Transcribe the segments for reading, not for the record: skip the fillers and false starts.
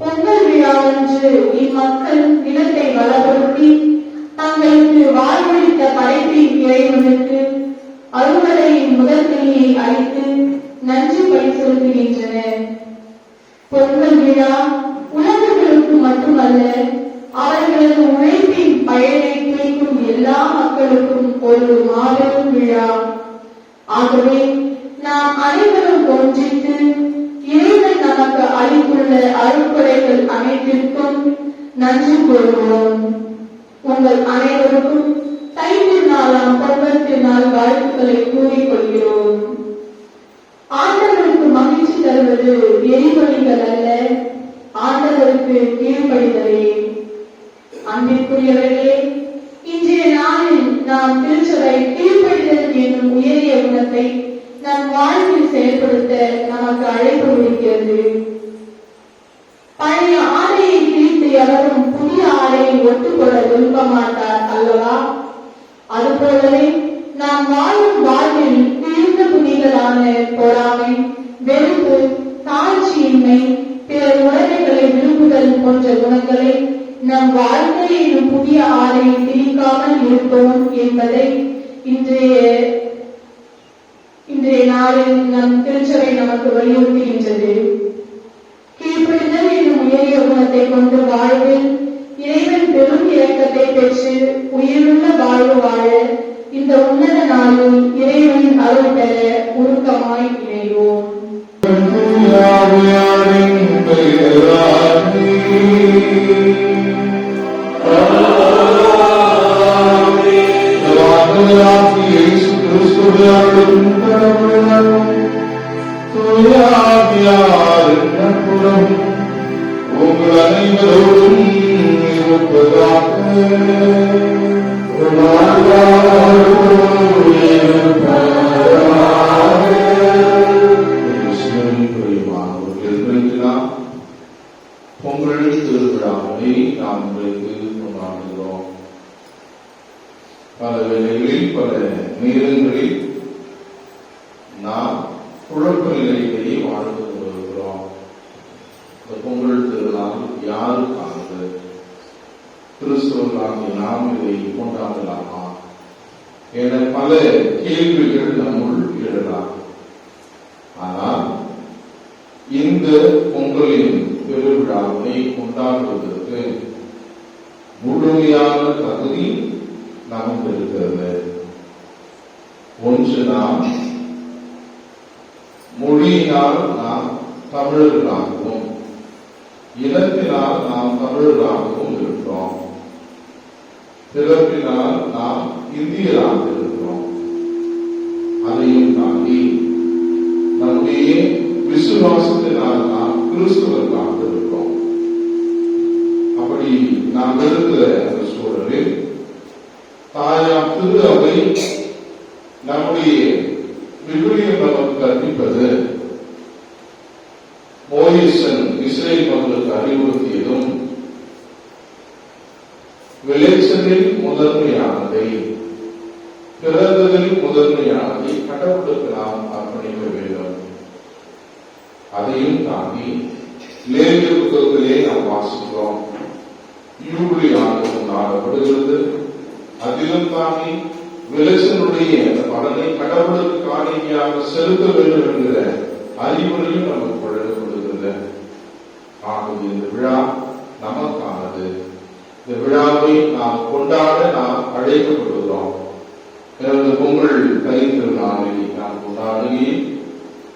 பொங்கல் விழாவன்று இம்மக்கள் நிலத்தை வளப்படுத்தி தங்களுக்கு வாழ்வளித்த படைப்பின் இறைவனுக்கு அறுவடையின் முதல் திணியை அளித்து நன்றி பலி செலுத்துகின்றனர். பொங்கல் விழா உலகங்களுக்கு மட்டுமல்ல, அவர்களது உழைப்பின் பயனை குறிக்கும் எல்லா மக்களுக்கும் ஒரு மாபெரும் விழா. ஆகவே நாம் அனைவரும் ஒன்றித்து இறைவன் நமக்கு அளித்துள்ள அருட்கொடைகள் அனைத்திற்கும் நன்றி கூறுவோம். உங்கள் அனைவருக்கும் தை திருநாளாம் பொங்கல் திருநாள் வாழ்த்துக்களை கூறிக்கொள்கிறோம். ஆண்டவருக்கு மகிழ்ச்சி தருவது எரிபொலிகள் அல்ல, ஆண்டவருக்கு கீழ்ப்படிதலே. அன்பிற்குரியவர்களே, இன்றைய நாளில் நாம் திருச்சபை கீழ்ப்படிதல் என்னும் உயரிய குணத்தை நம் வாழ்வில் செயல்படுத்த நமக்கு அழைப்பு விடுக்கிறது. பழைய ஆடையை கிழித்து எவரும் புதிய ஆடையை ஒட்டுக்கொள்ள விரும்ப மாட்டார் அல்லவா? அதுபோலவே நாம் வாழும் வாழ்வில் கிழிந்த துணிகளான பொறாமை, வெறுப்பு, தாழ்ச்சியின்மை, பிறர் உடைமைகளை விரும்புதல் போன்ற குணங்களை நம் வாழ்க்கையில் புதிய ஆடையை திரிக்காமல் இருப்போம் என்பதை இன்றைய நாளில் நம் திருச்சபை நமக்கு வலியுறுத்துகின்றது. கீழ்ப்படிதல் என்னும் உயரிய குணத்தை கொண்டு வாழ்வில் இறைவன் பெரும் இரக்கத்தை பெற்று உயிருள்ள வாழ்வு வாழ இந்த உன்னத நாளில் இறைவனின் அருள் பெற உருக்கமாய் இணைவோம். உங்கள் அனைவரோடும் இருப்பதாக. பொங்கல் திருவிழாவை நாம் இன்றைக்கு கொண்டாடுகிறோம். பல வேளைகளில் பல நேரங்களில் நாம் குழப்ப நிலையிலேயே வாழ்ந்து கொண்டிருக்கிறோம். இந்த பொங்கல் திருநாள் யாருக்கானது? கிறிஸ்தவர்களாகிய நாம் இதை கொண்டாடலாமா என பல கேள்விகள் நம்முள் எழலாம். ஆனால் இந்த பொங்கலின் பெருவிழாவை கொண்டாடுவதற்கு முழுமையான தகுதி நமக்கு இருக்கிறது. ஒன்று, நாம் மொழியினால் நாம் தமிழர்களாகவும் இனத்தினால் நாம் தமிழர்களாகவும் இருக்கிறோம். பிறப்பினால் நாம் இந்தியராக இருக்கிறோம். அதையும் தாண்டி நம்முடைய விசுவாசத்தினால் நாம் கிறிஸ்தவர்களாக இருக்கிறோம். அப்படி நாம் இருக்கிற அந்த சூழலில் தாயாம் திரு அவை நம்முடைய விவிலியம் நமக்கு கற்பிப்பது மோயிசன் இஸ்ரேல் மக்களுக்கு அறிவுறுத்தியதும் விளைச்சலில் முதன்மையானதை, பிறந்ததில் முதன்மையானதை கடவுளுக்கு நாம் அர்ப்பணிக்க வேண்டும். அதையும் தாண்டி லேவிய புத்தகத்திலே நாம் வாசிக்கிறோம், யூபிலி ஆண்டு கொண்டாடப்படுகிறது. அதிலும் தாண்டி விளைச்சலுடைய பலனை கடவுளுக்கு காணிக்கையாக செலுத்த வேண்டும் என்கிற அறிவுரையும் நமக்கு வழங்கப்படுகிறது. ஆகவே இந்த விழா நமக்கானது. இந்த விழாவை நாம் கொண்டாட நாம் அழைக்கப்படுகிறோம். எனது பொங்கல் தை திருநாள் நாளில் நாம் கொண்டாடி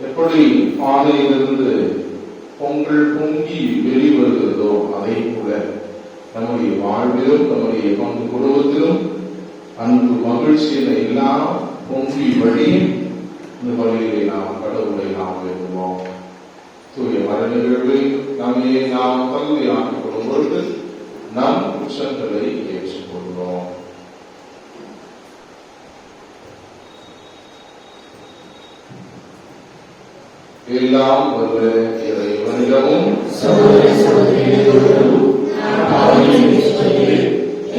எப்படி பானையிலிருந்து பொங்கல் பொங்கி வெளிவருகிறதோ அதை போல நம்முடைய வாழ்விலும் நம்முடைய பங்கு குடும்பத்திலும் அன்பு மகிழ்ச்சியில எல்லாம் பொங்கி வழி இந்த வழியிலே நாம் கடவுளை நாம் வேண்டுவோம். தூய மரணிகளை நாம் கல்வி ஆக்கிக் கொள்ளும் பொழுது நம் குற்றங்களை ஏற்றுக்கொள்வோம். எல்லாம் வல்ல இறைவனிடமும் சகோதர சகோதரிகளிடமும் நான் பாவங்களை ஏற்றுக்கொள்கிறேன்.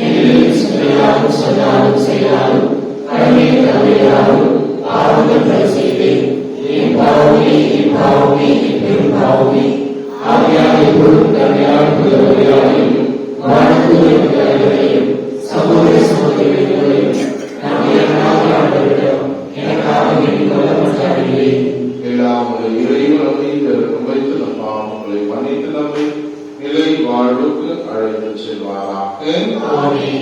என்னில் சொல்லாலும் சொல்லாலும் செயலாலும் கடமை தவறினாலும் பாவங்கள் பல செய்தேன். என் பாவமே என் பாவமே என் பெரும் பாவமே. ஆகையால் எப்பொழுதும் கருணையால் புதல்வர்களையும் வாழ்த்துவர்களையும் சகோதர சகோதரிகளையும் நம்முடைய ஆண்டவரிடம் எனக்காக வேண்டிக் கொள்ள மாட்டார்களே. எல்லாம் இறைவன் நம்மை திறக்கும் வைத்து நம் பாவங்களை மன்னித்து நம்மை நிலை வாழ்வுக்கு அழைத்து செல்வாராக. ஆமென்.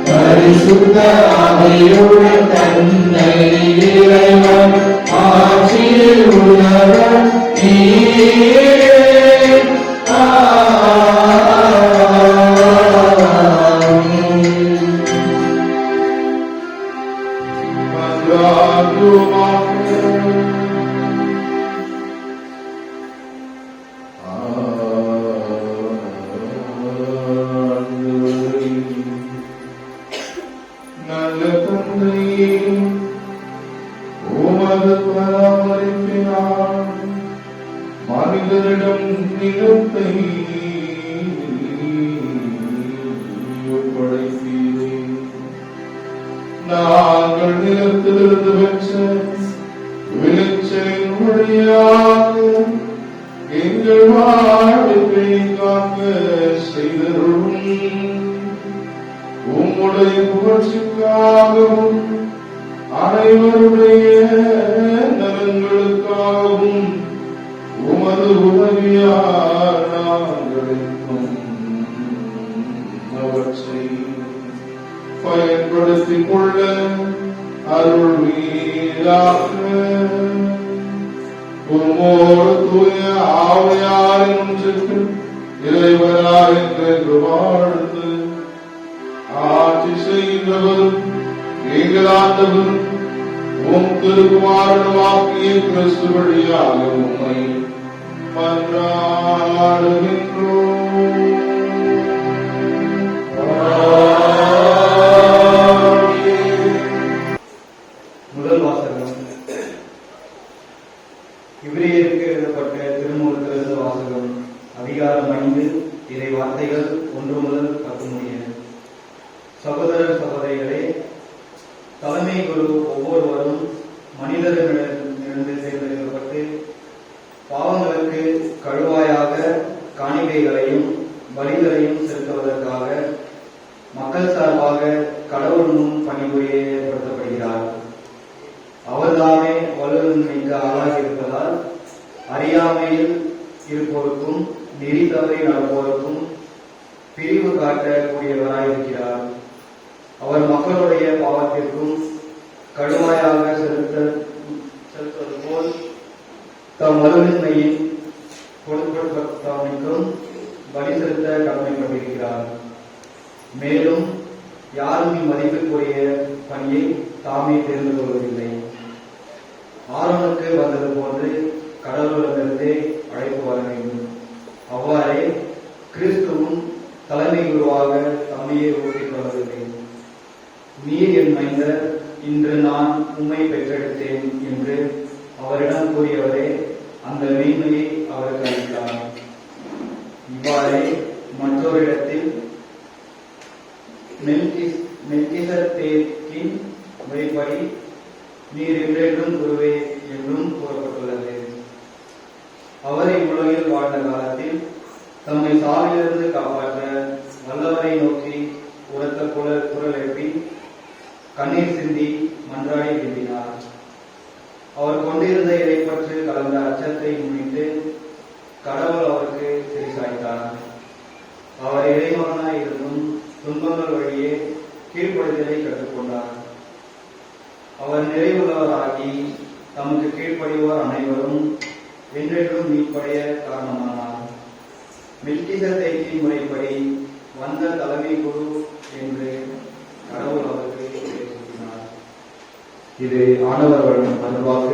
பரிசுத்த ஆவியுடன் நல்ல தந்தையே, உமது பராமரிப்பினால் மனிதரிடம் நிலத்தை ஒப்படைத்தீரே. நாங்கள் நிலத்திலிருந்து பெற்ற விளைச்சலின் வழியாக எங்கள் வாழ்க்கை காக்க செய்தருளும். உம்முடைய புகழ்ச்சிக்காகவும் அனைவருடைய நலன்களுக்காகவும் உமது உதவியால் நாங்களுக்கும் அவற்றை பயன்படுத்திக் கொள்ள அருள்வீராக. உம்மோடு தூய ஆவியாரின் ஒன்றுக்கு இறைவனாய் என்று வாழ்ந்து ஆட்சி செய்கிறவரும் எங்கள் ஆண்டவரும் உம் திருக்குமாரனுமாகிய கிறிஸ்து வழியாக உம்மை மன்றாடுகின்றோம். முதல் வாசகம். இவ்விரேயருக்கு எழுதப்பட்ட திருமுகத்திலிருந்து வாசகம். அதிகாரம் 5, இறை வார்த்தைகள் 1 முதல் 10 முடிய. சகோதர சகோதரிகளே, தலைமை குரு ஒவ்வொருவரும் மனிதர்களிடமிருந்து தேர்ந்தெடுக்கப்பட்டு பாவங்களுக்கு கழுவாயாக காணிக்கைகளையும் பலிகளையும் செலுத்துவதற்காக மக்கள் சார்பாக கடவுள் முன் பணிபுரிய ஏற்படுத்தப்படுகிறார். அவர்தாமே வலுவின்மைக்கு ஆளாகி இருப்பதால் அறியாமையில் இருப்போருக்கும் நெறி தவறி நடப்போருக்கும் பிரிவு காட்டக்கூடியவராயிருக்கிறார். அவர் மக்களுடைய பாவத்திற்கும் கடுமையாக செலுத்துவது போல் தம் வலுவின்மையின் பொருட்படுத்தமைக்கும் பலி செலுத்த கடமைப்பட்டிருக்கிறார். மேலும் யாரும் இம்மதிப்பிற்குரிய பணியை தாமே தெரிந்து கொள்வதில்லை. ஆரோனுக்கு வந்தது போன்று கடவுளிடமிருந்தே அழைப்பு வர வேண்டும். அவ்வாறே கிறிஸ்துவும் தலைமை குருவாக தம்மையே ஊற்றிக் கொள்ளவில்லை. நீர் என் மைந்தர், இன்று நான் உம்மை பெற்றெடுத்தேன் என்று அவரிடம் கூறியவரே அந்த மேன்மையை அவருக்கு அளித்தார். இவ்வாறே மற்றொரு இடத்தில் மெல்கிசதேக்கின் முறைப்படி நீர் என்றென்றும் குருவே என்றும் கூறப்பட்டுள்ளது. அவரை உலகில் வாழ்ந்த காலத்தில் தம்மை சாவிலிருந்து காப்பாற்ற வல்லவரை நோக்கி உரத்த குரல் எழுப்பி கண்ணீர் சிந்தி மன்றாடி விரும்பினார். அவர் கொண்டிருந்த இறைப்பற்று கலந்த அச்சத்தை முன்னிட்டு கடவுள் அவருக்கு செவிசாய்த்தார். அவர் இறைமகனாய் இருந்தும் துன்பங்கள் வழியே கீழ்ப்படுதலை கற்றுக்கொண்டார். அவர் நிறைவுள்ளவராகி தமக்கு கீழ்ப்படிவோர் அனைவரும் என்றென்றும் மீட்படைய காரணமானார். மெல்கிசதேக்கின் முறைப்படி வந்த தலைமை குரு என்று கடவுள் அவருக்கு கூறினார். இது ஆண்டவர் வழங்கும் அருள்வாக்கு.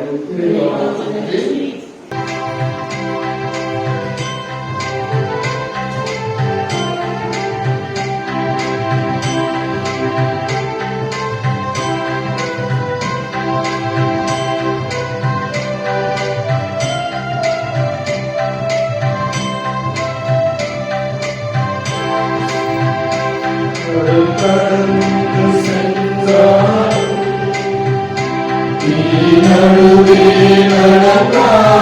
கடந்து சென்றார், நீ நடுவே நடந்தார்.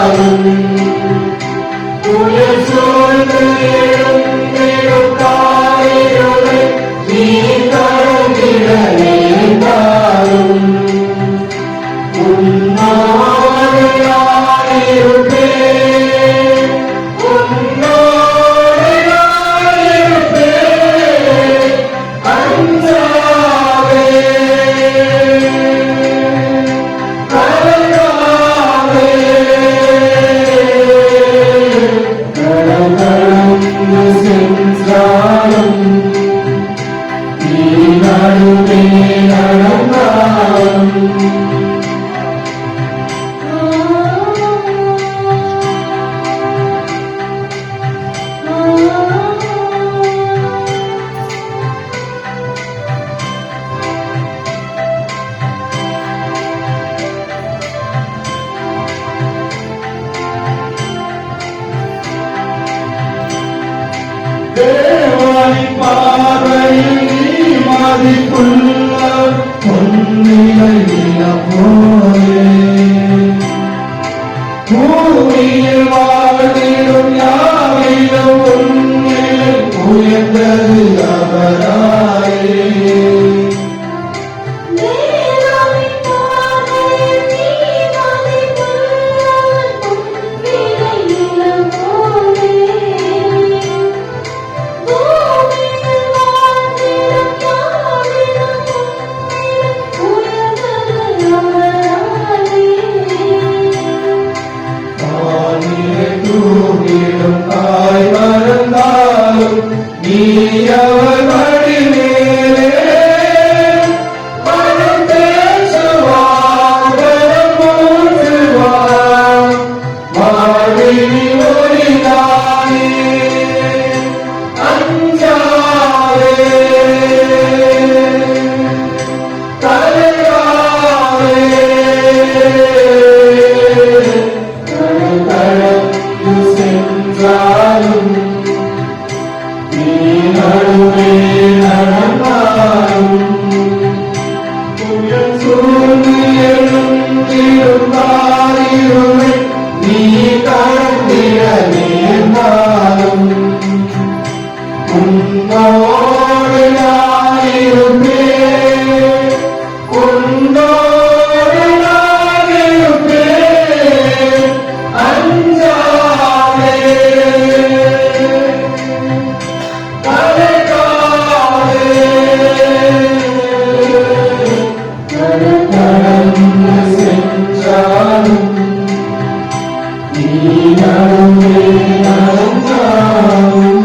பூமியில் வாழ்ந்திடும் யாவிலும் உன்னில் உயர்ந்தது அவராயே. தூங்கிடும் தாய் மறந்தாலும் நீ அவர் மடி மேலே மனம் பேசுவார், மனம் போற்றுவார், வாழ்வினி ஒளிதானே அஞ்சாதே கலங்காதே. சென்றாலும் நீ நடுவே நடந்தாலும் புயல் சூழ்ந்து எழுந்திருந்தாயிருமை நீ கடந்திட நேர்ந்தாலும் உன்னோடு நானிருப்பேன், உன்னோடு நானிருப்பேன் அஞ்சாதே கலங்காதே. கடந்து சென்றாலும் நீ நடுவே நடந்தாலும்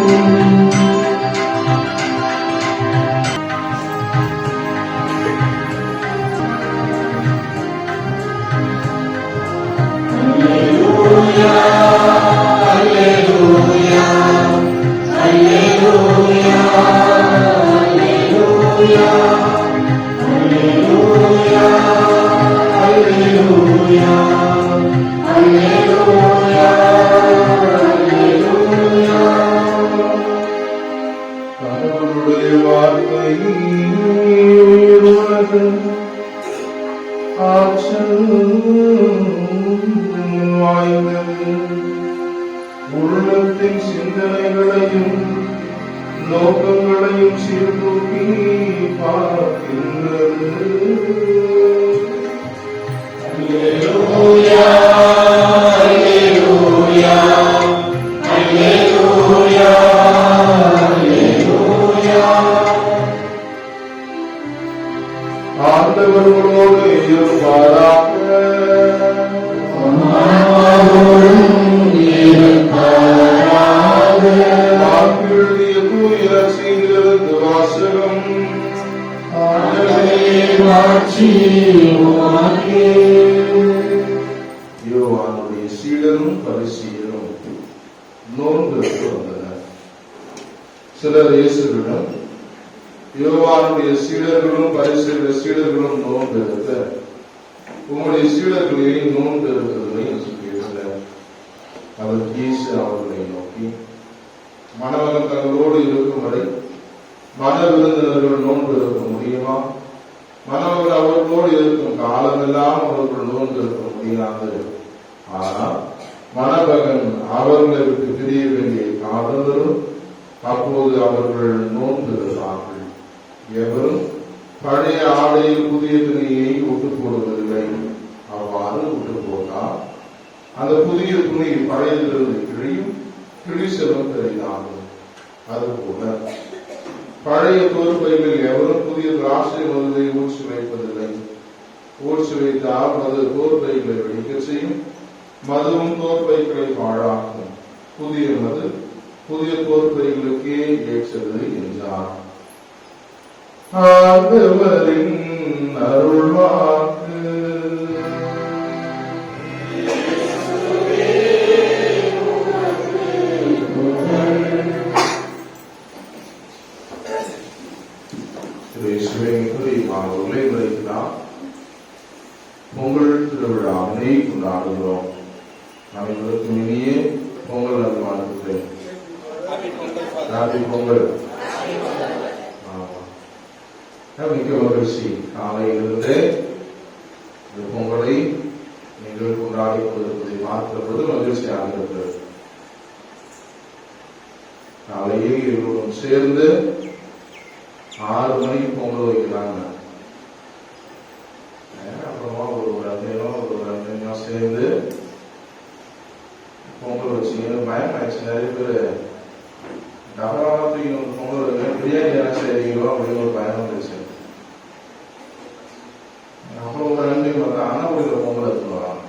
கடவுளுடைய வார்த்தை உலக ஆற்றல் வாய்ந்தது, உள்ளத்தின் சிந்தனைகளையும் நோக்கங்களையும் சீர்தூக்கி பார்க்கின்றது. அல்லேலூயா, அல்லேலூயா, அல்லேலூயா, அல்லேலூயா. ஆண்டவர்களோடு இருப்பாராக. வாக்குறுதிய தூய செய்திலிருந்து வாசகம். யோவானுடைய சீடரும் பரிசேயரும் நோன்பு வந்தனர். சிலர் இயேசுவிடம், யோவானுடைய சீடர்களும் பரிசேயருடைய சீடர்களும் நோன்பு எடுத்த உங்களுடைய சீடர்களே நோன்பு எடுத்ததை என்று சொல்லியிருந்தார். அவர் இயேசு அவர்களை நோக்கி, மணமகன் தங்களோடு இருக்கும் வரை மன விருந்தினர்கள் நோன்பு இருக்க முடியுமா? மணமகன் அவர்களோடு இருக்கும் காலமெல்லாம் அவர்கள் நோன்பு இருக்க முடியாது. ஆனால் மணமகன் அவர்களை விட்டு பிரிய வேண்டிய காலம் வரும், அப்போது அவர்கள் நோன்பு இருப்பார்கள். எவரும் பழைய ஆடையில் புதிய துணியை ஒட்டு போடுவதில்லை. அவ்வாறு ஒட்டு போட்டால் அந்த புதிய துணி பழையதிலிருந்து கிழியும், கிழிசலும் பெரிதாகும். அதுபோல பழைய தோற்பைகளில் எவரும் புதிய திராட்சை மதுவை ஊற்றி வைப்பதில்லை. ஊற்றி வைத்தால் அது தோற்பைகளை வெடிக்க செய்யும், மதுவும் தோற்பைகளை பாழாக்கும். புதிய மது புதிய தோற்பைகளுக்கே ஏற்றது என்றார். ஆண்டவரின் அருள்வாக்கு. பொங்கல் திருவிழாவினை கொண்டாடுகிறோம். அனைவருக்கும் இனிய பொங்கல் நல்வாழ்த்துக்கள். ஹாப்பி பொங்கல். மிக்க மகிழ்ச்சி. காலையிலிருந்து கொண்டாடி கொண்டிருப்பதை பார்க்கிறது மகிழ்ச்சியாக இருக்கிறது. காலையில் எல்லோரும் சேர்ந்து 6 மணிக்கு பொங்கல் வைக்கிறாங்க. அப்புறமா ஒரு அஞ்சையும் சேர்ந்து பொங்கல் வச்சுங்க. பயம் ஆயிடுச்சு. நிறைய பேர் டபராக தூக்கி பொங்கல் வைக்க பிரியாணி என்ன செய்வீங்களோ அப்படின்னு ஒரு பயம் வந்துச்சு. அப்புறம் ஒரு அஞ்சையும் பார்த்தா அன்னக்குடியில் பொங்கல் எடுத்துன்னு வராங்க.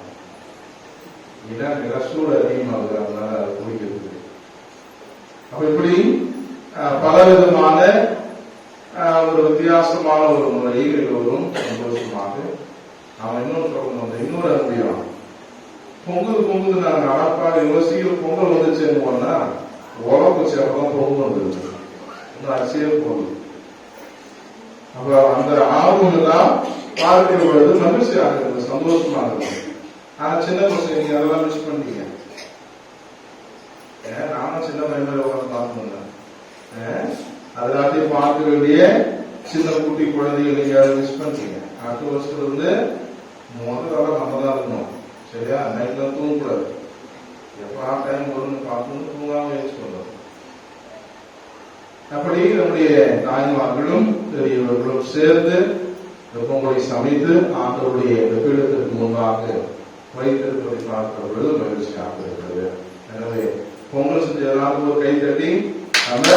ஏன்னா சூடு அதிகமாகுது, அதனால அதை குடிக்கிறது. அப்ப இப்படி பலவிதமான ஒரு வித்தியாசமான ஒரு முறையில் எல்லோரும் சந்தோஷமாக நாம இன்னும் சொல்லணும். இன்னொரு அன்பியம் பொங்கல் நாங்க அடப்பாடு இவ்வளவு சீக்கிரம் பொங்கல் வந்துச்சுன்னு போனா உழப்பு சேர்ப்பதான் பொங்கல் வந்துருச்சு. இன்னும் அரிசியே பொருள். அப்ப அந்த ஆர்வம் எல்லாம் பார்க்கிற பொழுது மகிழ்ச்சியாக இருக்குது, சந்தோஷமாக இருக்குது. ஆனா சின்ன பசங்க நீங்க அதெல்லாம் மிஸ் பண்ணிட்டீங்க. நானும் சின்ன பையன் உட்காந்து பார்த்துருந்தேன். அதெல்லாத்தையும் பார்க்க வேண்டிய சின்ன குட்டி குழந்தைகள் நீங்க மிஸ் பண்ணிட்டீங்க. அடுத்த வருஷத்துல இருந்து முதல்ல நம்ம தான் இருக்கணும். சரியா? நைட்ல தூங்கக்கூடாது. எப்ப டைம் வரும்னு பார்க்கணும், தூங்காம யூஸ் பண்ணுறது. அப்படி நம்முடைய தாய்மார்களும் பெரியவர்களும் சேர்ந்து பொங்கலை சமைத்து ஆண்டவருடைய பீடத்திற்கு முன்பாக வைத்திருப்பதை பார்க்கிறது மகிழ்ச்சியாக இருக்கிறது. எனவே பொங்கல் செஞ்ச எல்லாருக்கும் ஒரு கை தட்டி நம்ம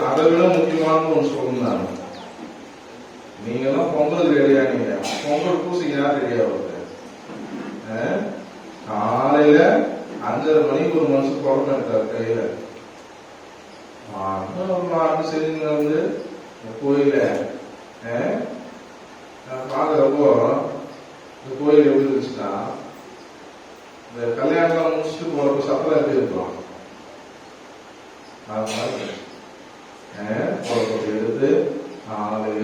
அதை விட முக்கியமான ஒன்று சொல்லணும். நீங்க எல்லாம் பொங்கல் ரெடியானீங்க, பொங்கல் பூசிங்க ரெடியா வருது. காலையில 5:30 மணிக்கு ஒரு மனுஷன் குழம்பு எடுத்தார் கையில. செஞ்சு வந்து கோயில பாக்குறப்போ இந்த கோயில் எப்படி இருந்துச்சுன்னா, இந்த கல்யாணம் முடிச்சுட்டு போறப்ப சத்தம் எப்படி இருக்கும் அது மாதிரி எடுத்து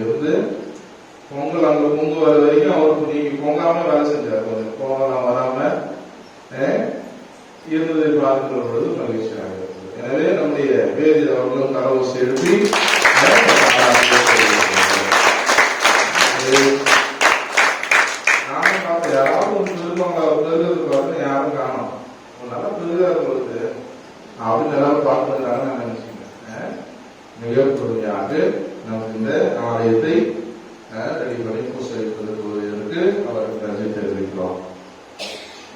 இருந்து பொங்கல் அங்க பொங்கு வர வரைக்கும் அவருக்கு நீங்க பொங்காம வேலை செஞ்சார். கொஞ்சம் பொங்கலாம் வராம இருந்ததை பார்க்கிற பொழுது மகிழ்ச்சியாக இருக்குது. எனவே நம்முடைய வேதி அவர்களும் கரவசை எழுப்பி நானும் பார்த்தேன். யாராவது ஒன்று பெருகிறது பார்த்து யாரும் காணும். நல்லா பெருகா பொழுது அப்படின்னு எல்லாரும் பார்த்துருக்காங்க நான் நினைச்சுக்கிறேன். மிக பொறுமையாக நமக்கு இந்த ஆலயத்தை ரெடி பண்ணி பூசை வைப்பதற்கு அவருக்கு நன்றி தெரிவிக்கிறோம்.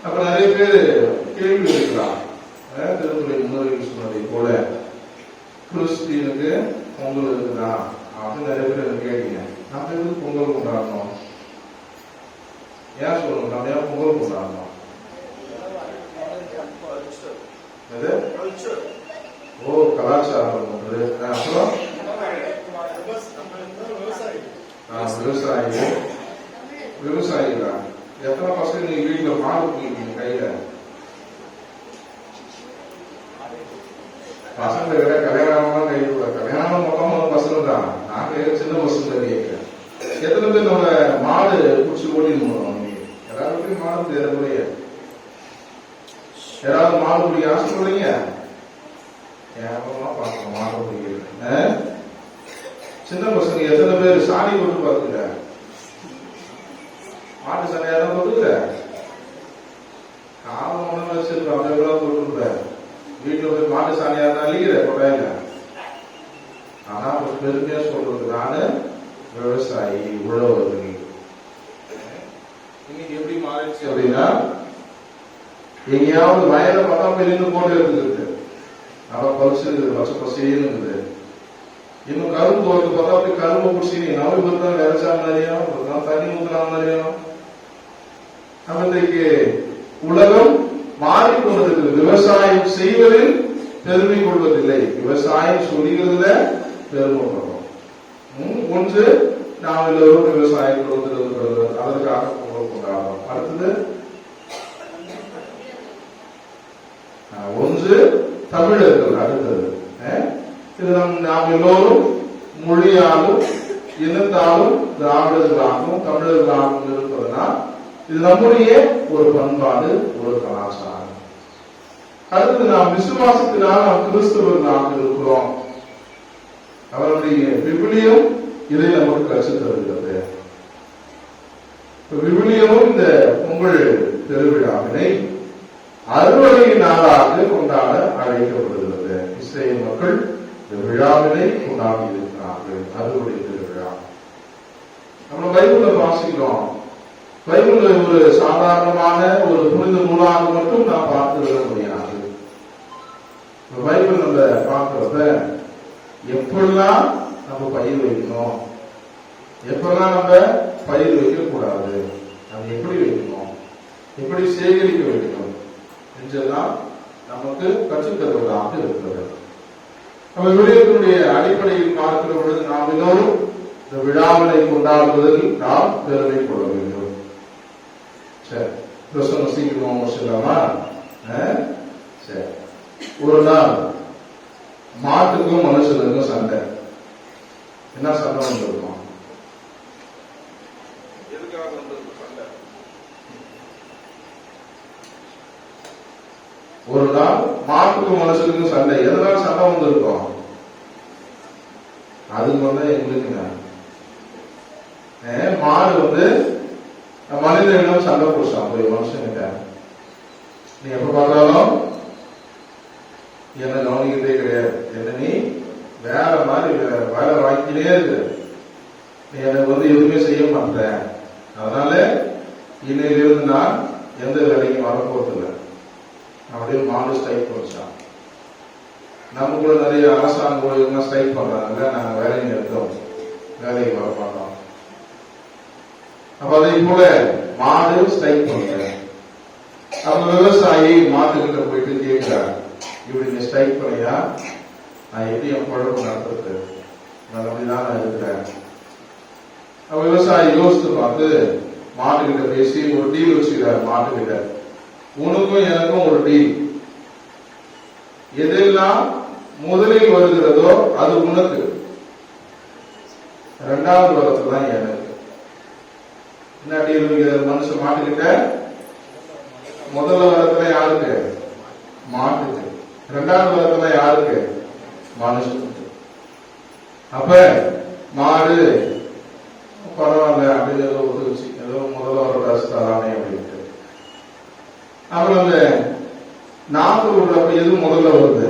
அப்ப நிறைய பேர் கேள்வி இருக்கலாம். திருமுறை முன்னோர்கள் சொன்னதை போல கிறிஸ்டியனுக்கு பொங்கல் இருக்குதா அப்படின்னு நிறைய பேர் எனக்கு கேட்டீங்க. நம்ம எதுக்கு பொங்கல் கொண்டாடணும்? ஏன் சொல்லணும்? நம்ம ஏன் பொங்கல் கொண்டாடணும்? ஓ, கலாச்சாரம். அப்புறம் விவசாயிகளா? எத்தனை பசங்க நீங்க வீட்டுல மாடு போயிருக்கீங்க கையில? பசங்க விட கல்யாணம் கையில் கல்யாணம் மொத்தமா பசங்க தான். நாங்க சின்ன பசங்க கேட்கிறேன். எத்தனை பேர் நம்ம மாடு குடிச்சு ஓட்டின்னு போறோம்? எல்லாருக்கும் மாடு தேவைய யாராவது மாடு பிடிக்க ஆசைப்படுறீங்க? கேவலமா பார்க்கணும் மாடு பிடிக்கிறது. சின்ன பசங்க எத்தனை பேர் சாணி போட்டு பார்த்துக்க? மாட்டு சாணி யாரும் போட்டுக்கிற? காலம் ஒண்ணு வச்சிருக்கோம், அப்படியே போட்டுருப்ப. வீட்டுல போய் மாட்டு சாணியா தான் அழிக்கிற கொட்டாயில. ஆனா ஒரு பெருமையா சொல்றது, நானு விவசாயி, உழவர். இன்னைக்கு எப்படி மாறிடுச்சு அப்படின்னா, எங்கேயாவது வயல பார்த்தா பெரிய போட்டு இருக்குது, நல்லா பறிச்சுருக்குது, பச்சை பசேன்னு. இன்னும் கரும்பு தோட்டத்தை பார்த்தா அப்படி கரும்பு பிடிச்சி நவம்பர் பொறுத்தா விளைச்சா மாதிரியும் தண்ணி ஊத்துறா மாதிரியும். இன்றைக்கு உலகம் மாறிக்கொண்டிருக்கிறது. விவசாயம் செய்வதில் பெருமை கொள்வதில்லை, விவசாயம் சொல்லுகிறதுல பெருமைப்படுறோம். ஒன்று, நாம் எல்லோரும் விவசாயம் அதற்காக கொண்டாடுறோம். அடுத்தது ஒன்று தமிழர்கள். அடுத்தது இது நாம் எல்லோரும் மொழியாலும் இனத்தாலும் திராவிடர்களாகவும் தமிழர்களாகவும் இருப்பதனால் இது நம்முடைய ஒரு பண்பாடு, ஒரு கலாச்சாரம். அடுத்து நாம் விசுவாசத்தினால் நாம் கிறிஸ்தவர்களாக இருக்கிறோம். அவருடைய விவிலியம் இதை நமக்கு கற்றுத் தருகிறது. விவிலியமும் இந்த பொங்கல் பெருவிழாவினை அறுவடை நாளாக கொண்டாட அழைக்கப்படுகிறது. இஸ்ரேல் மக்கள் இந்த விழாவினை கொண்டாடி இருக்கிறார்கள், அறுவடை திருவிழா. நம்ம பைபிள்ல வாசிக்கிறோம். பைபிள் ஒரு சாதாரணமான ஒரு புனித நூலாக மட்டும் நான் பார்த்து விட முடியாது. பைபிள் நம்ம பார்க்கிறத எப்பெல்லாம் நம்ம பயிர் வைக்கணும், எப்பெல்லாம் நம்ம பயிர் வைக்க கூடாது, அது எப்படி வைக்கணும், எப்படி சேகரிக்க வைக்கணும் என்றெல்லாம் நமக்கு கற்றுத்தருவதாக இருக்கிறது. நம்ம விடயத்தினுடைய அடிப்படையில் பார்க்கிற பொழுது நாம் எல்லோரும் இந்த விழாவினை கொண்டாடுவதில் நாம் பெருமை கொள்ள வேண்டும். சரி, பிரசங்கம் சீக்கிரமா முடிச்சிடலாமா? சரி. ஒரு நாள் மாட்டுக்கும் மனுஷனுக்கும் சண்டை. என்ன சண்டை வந்திருக்கும்? எதுக்காக வந்திருக்கும் சண்டை? ஒரு நாள் மாட்டுக்கும் மனுஷனுக்கும் சண்டை. எதனால சண்டை வந்திருக்கும்? அதுக்கு வந்து எங்களுக்கு மாடு வந்து மனிதனிடம் சண்டை போடுச்சான் போய் மனுஷன்கிட்ட. நீ எப்ப பார்த்தாலும் என்ன கவனிக்கிறதே கிடையாது, என்ன நீ வேற மாதிரி வேலை வாங்கிக்கிட்டே இருக்கு, நீ எனக்கு வந்து எதுவுமே செய்ய மாட்டேன், அதனால இன்னையிலிருந்து நான் எந்த வேலைக்கும் வரப்போறதில்லை அப்படியே மாடு ஸ்ட்ரைக் பண்ணிச்சான். நம்ம கூட நிறைய அரசாங்க ஊழியர்கள் ஸ்ட்ரைக் பண்றாங்க, நாங்க வேலையை நிறுத்தோம், வேலைக்கு வர மாட்டோம். அப்ப அதே போல மாடு ஸ்ட்ரைக் பண்ற. அப்ப விவசாயி மாட்டுக்கிட்ட போயிட்டு கேட்கிறார், இப்படி நீ ஸ்ட்ரைக் பண்ணியா நான் எப்படி என் குழம்பு நடத்துறது, நான் அப்படிதான் நான் இருக்கிறேன். அப்ப விவசாயி யோசித்து பார்த்து மாட்டுக்கிட்ட பேசி ஒரு டீல் வச்சுக்கிறார். மாட்டுக்கிட்ட உனக்கும் எனக்கும் ஒரு டீல், எதெல்லாம் முதலில் வருகிறதோ அது உனக்கு, இரண்டாவது வரத்துல தான் எனக்கு. என்ன டீல்? மனுஷன் மாட்டுக்கிட்ட முதல்ல வரத்துல யாருக்கு? மாட்டுக்கு. இரண்டாவது வரத்துல யாருக்கு? மனுஷனுக்கு. அப்ப மாடு பரவாயில்ல அப்படின்னு ஏதோ ஒத்துச்சு, ஏதோ முதல்ல வர ரசு தரானே அப்படின்ட்டு. அப்புறம் அந்த நாக்கு விடுறப்ப எது முதல்ல வருது?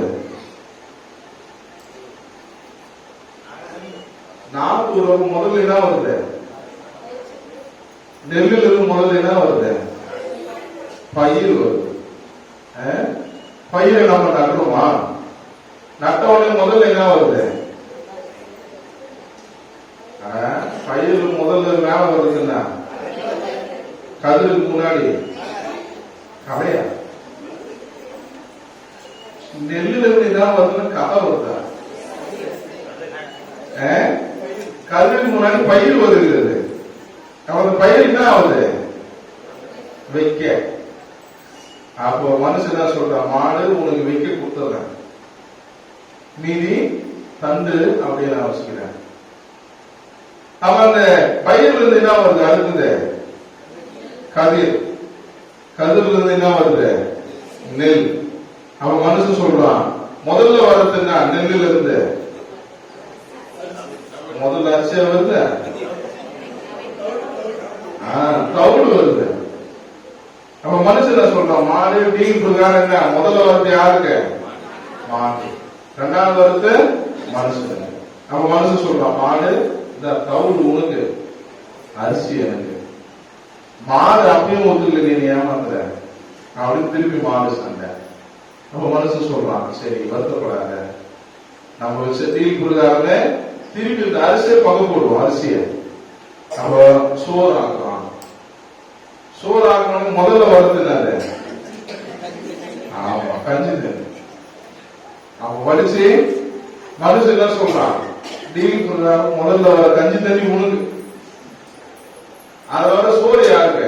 நாக்கு விடுறப்ப முதல்ல என்ன வருது? நெல்லுல இருந்து முதல்ல என்ன வருது? பயிர் வருது. பயிரை நம்ம நட்டுருமா? நட்ட உடனே முதல்ல என்ன வருது? பயிர் முதல்ல மேல வருதுன்னா கதிருக்கு முன்னாடி கதையா? நெல்லுல இருந்து என்ன வருதுன்னு கதை வருதா? கதிருக்கு முன்னாடி பயிர் வருகிறது. அவன் பயிர் என்ன ஆகுது? வைக்க. அப்போ மனுஷன் என்ன சொல்றான்? மாடு உனக்கு வைக்க கொடுத்துறேன், மீதி தண்டு அப்படின்னு நான் வச்சுக்கிறேன். அவன் அந்த பயிர்ல இருந்து என்ன வருது? அடுத்தது கதிர். கதிர்ல இருந்து என்ன வருது? நெல். அவன் மனுஷன் சொல்றான் முதல்ல வர்றதுன்னா நெல்லுல இருந்து முதல்ல அரிசியா வருது, தவுடு வருது. அப்ப மனுஷன் சொல்றான் மாடு டீல் பிரகாரம் என்ன முதல்ல வருது யாருக்கு? மாடு. இரண்டாவது வருது மனுஷன். அப்ப மனுஷன் சொல்றான் மாடு இந்த தவுடு உனக்கு, அரிசி எனக்கு. மாடு அப்பயும் ஒத்துக்கல, நீ ஏமாத்துற அப்படின்னு திருப்பி மாடு சண்டை. அப்ப மனுஷன் சொல்றான் சரி வருத்தப்படாத, நம்ம வச்ச டீல் பிரகாரமே திருப்பி இந்த அரிசியை பங்கு போடுவோம். அரிசியை அப்ப சோறு ஆக்குறான். சோறு ஆக்கணும் முதல்ல வருதுனால ஆமா கஞ்சி தண்ணி. அப்ப வடிச்சு மனுஷன் என்ன சொல்றான்? டீல் பிரகாரம் முதல்ல வர கஞ்சி தண்ணி உனக்கு, அது வர சோறு யாருக்கு?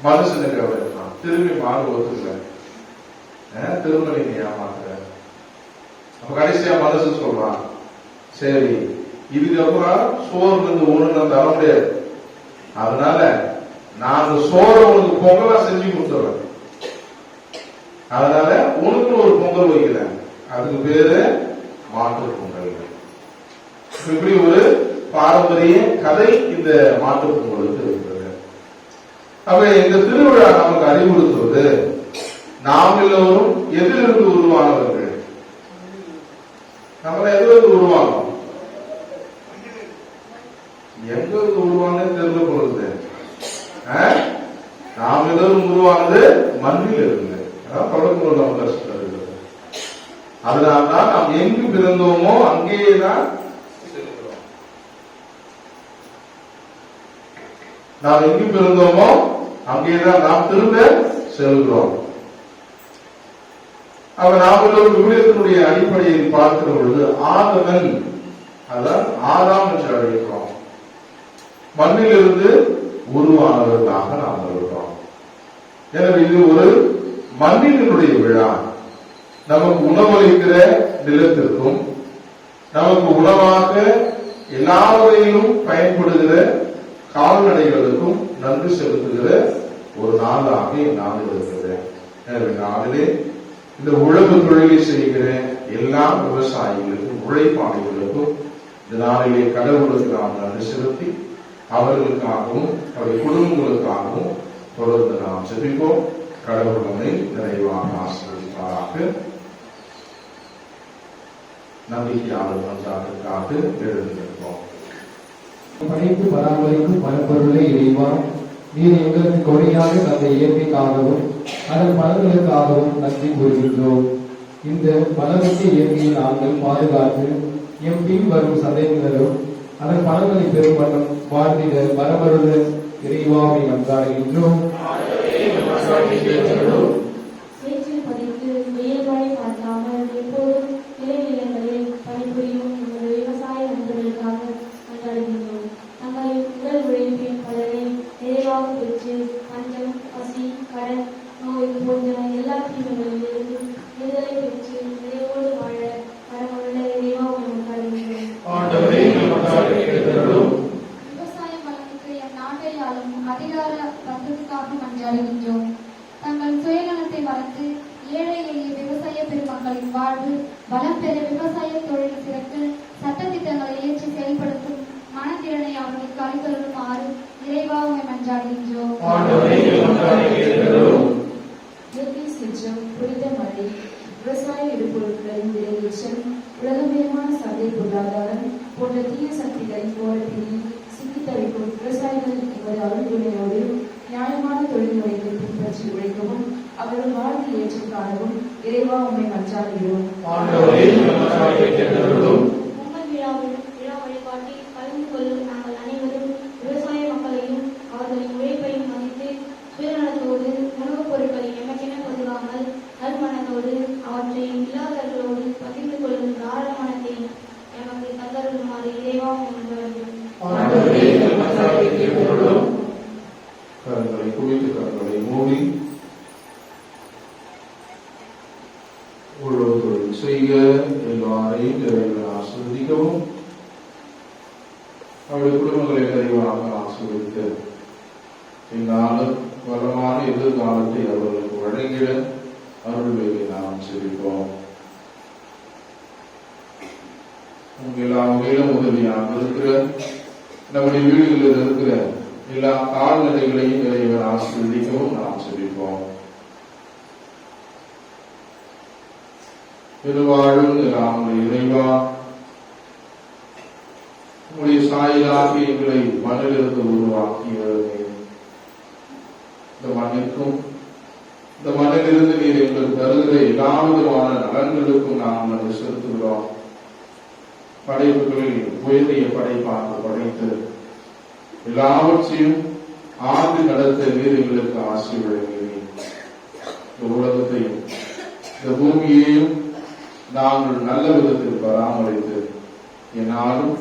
மனுஷனுக்கு. அவருக்கான் திரும்பி மாடு ஒத்துக்கல, திரும்ப நீங்க ஏமாத்துற. அப்ப கடைசியா மனுஷன் சொல்றான் சரி இதுக்கப்புறம் சோறு இருந்து ஒண்ணு நான் தர முடியாது, அதனால நான் அந்த சோறை உனக்கு பொங்கலா செஞ்சு கொடுத்துறேன், அதனால உனக்கு ஒரு பொங்கல் வைக்கிறேன், அதுக்கு பேரு மாட்டுப் பொங்கல். இப்படி ஒரு பாரம்பரிய கதை இந்த மாட்டுப் பொங்கலுக்கு இருக்கிறது. அப்ப இந்த திருவிழா நமக்கு அறிவுறுத்துவது, நாம் எல்லோரும் எதிலிருந்து உருவானவர்கள்? நம்மள எதிலிருந்து உருவானோம்? எங்க உருவானது தெரியல பொழுது. நாம் எல்லோரும் உருவானது மண்ணில் இருந்து. தொடர்பு நம்ம கஷ்டம் இருக்கிறது. அதனால்தான் நாம் எங்கு பிறந்தோமோ அங்கேயேதான் செல்கிறோம். நாம் எங்கு பிறந்தோமோ அங்கேதான் நாம் திரும்ப செல்கிறோம். அவ நாம் எல்லோரும் விவிலியத்தினுடைய அடிப்படையில் பார்க்கிற பொழுது ஆதவன், அதான் ஆதாம் என்று அழைக்கிறோம். மண்ணிலிருந்து உருவானவர்களாக நாம் இருக்கிறோம். எனவே இது ஒரு மண்ணினுடைய விழா. நமக்கு உணவளிக்கிற நிலத்திற்கும், நமக்கு உணவாக எல்லாவரையிலும் பயன்படுகிற கால்நடைகளுக்கும் நன்றி செலுத்துகிற ஒரு நாளாக நாள் இருக்கிறது. எனவே நாளிலே இந்த உழவு தொழிலை செய்கிற எல்லா விவசாயிகளுக்கும், உழைப்பாளிகளுக்கும் இந்த நாளிலே கடவுளுக்கு நாம் நன்றி செலுத்தி அவர்களுக்காகவும் அவருடைய குடும்பங்களுக்காகவும் தொடர்ந்து நாம் ஜெபிப்போம். கடவுள் நம்மை நிறைவாக ஆசீர்வதிப்பாராக. நம்பிக்கையாளர் மன்றாட்டுக்காக எழுந்திருப்போம். படைத்து பராமரிக்கும் பரம்பொருளை இறைவா, நீர் எங்களுக்கு கொடையாக தந்த இயற்கைக்காகவும் அதன் பலன்களுக்காகவும் நன்றி கூறுகின்றோம். இந்த வளமிக்க இயற்கையை நாங்கள் பாதுகாத்து எம் பின் வரும் சந்ததியினரும் அதன் பலன்களை பெறும் வண்ணம் வாழ்ந்திட வரமருள இறைவாவை மன்றாடுகின்றோம். சேற்றில் பதித்து வெயில்களை பார்க்காமல் எப்போதும் விளைநிலங்களில் பணிபுரியும் நமது விவசாய நண்பர்களுக்காக மன்றாடுகின்றோம். தங்கள் உடல் உழைப்பின் பலனை நிறைவாக பெற்று பஞ்சம், பசி, கடன், நோய் போன்ற எல்லா தீமைகளிலிருந்து விடுதலை பெற்று நிறைவோடு வாழ வரமுள்ள இறைவாவை மன்றாடுகின்றோம். விவசாய பலனுக்கு எம் நாட்டை ஆளும் அதிகார வர்க்கத்துக்காக மன்றாடுகின்றோம். தங்கள் சுயநலத்தை வளர்த்து ஏழை எளிய விவசாய பெருமக்களின் வாழ்வு வளம் பெற விவசாய தொழில் சிறக்க சட்டத்திட்டங்களை இயற்றி செயல்படுத்தும் மனத்திறனை அவர்களுக்கு அளித்தருளுமாறு இறைவாவை மன்றாடுகின்றோம். இயற்கை சீற்றம், புனித மழை, விவசாய இடுபொருட்களின் விலையேற்றம், உலகமயமான சந்தை பொருளாதாரம் போன்ற தீய சக்திகளின் கோலப்பிடியில் சிக்கித் தவிக்கும் விவசாயிகளின் எமது அருள்துணையோடு நியாயமான தொழில்முறைகளை பின்பற்றி உழைக்கவும் அவர்கள் வாழ்வில் ஏற்றம் காணவும் இறைவா உம்மை மன்றாடுகிறோம். பொங்கல் விழா வழிபாட்டில் கலந்து கொள்ளும் நாங்கள் அனைவரும் விவசாய மக்களையும் அவர்களின் உழைப்பையும் மதித்து சுயநலத்தோடு உணவுப் பொருட்களை எமக்கென பொதுவாமல் நல்மனத்தோடு அவற்றை இல்லாதவர்களோடு பகிர்ந்து கொள்ளும் தாராளமனத்தை எமக்கு தந்தருளுமாறு இறைவா மன்றாடுகிறோம். கரங்களை குவித்து கரங்களை மூடி உழவு தொழில் செய்ய எல்லாரையும் இறைவன் ஆசீர்வதிக்கவும், அவருடைய குடும்பங்களை நிறைவாக ஆசீர்வதித்து இந்நாளும் வளமான எதிர்காலத்தை அவர்களுக்கு வழங்கிட அருள்வேலை நாம் செபிப்போம். எல்லா வகையிலும் உதவியாக இருக்கிற நம்முடைய வீடுகளில் இருக்கிற எல்லா கால்நடைகளையும் இறைவன் ஆசீர்வதிக்கவும் நாம் செபிப்போம். பெருவாழும் நாங்கள் இறைவா, உங்களுடைய சாயலாக எங்களை மண்ணிலிருந்து உருவாக்கியவர்களே, இந்த மண்ணிற்கும் இந்த மண்ணிலிருந்து நீர் எங்களுக்கு தருகிற எல்லா விதமான நலன்களுக்கும் நாம் நன்றி செலுத்துகிறோம். படைப்புகளில் உயரிய படைப்பாக படைத்து எல்லாவற்றையும் ஆண்டு நடத்த நீர் எங்களுக்கு ஆசி வழங்குகிறேன். இந்த உலகத்தையும் இந்த பூமியையும் நாங்கள் நல்ல விதத்தில் பராமரித்து என்னாலும்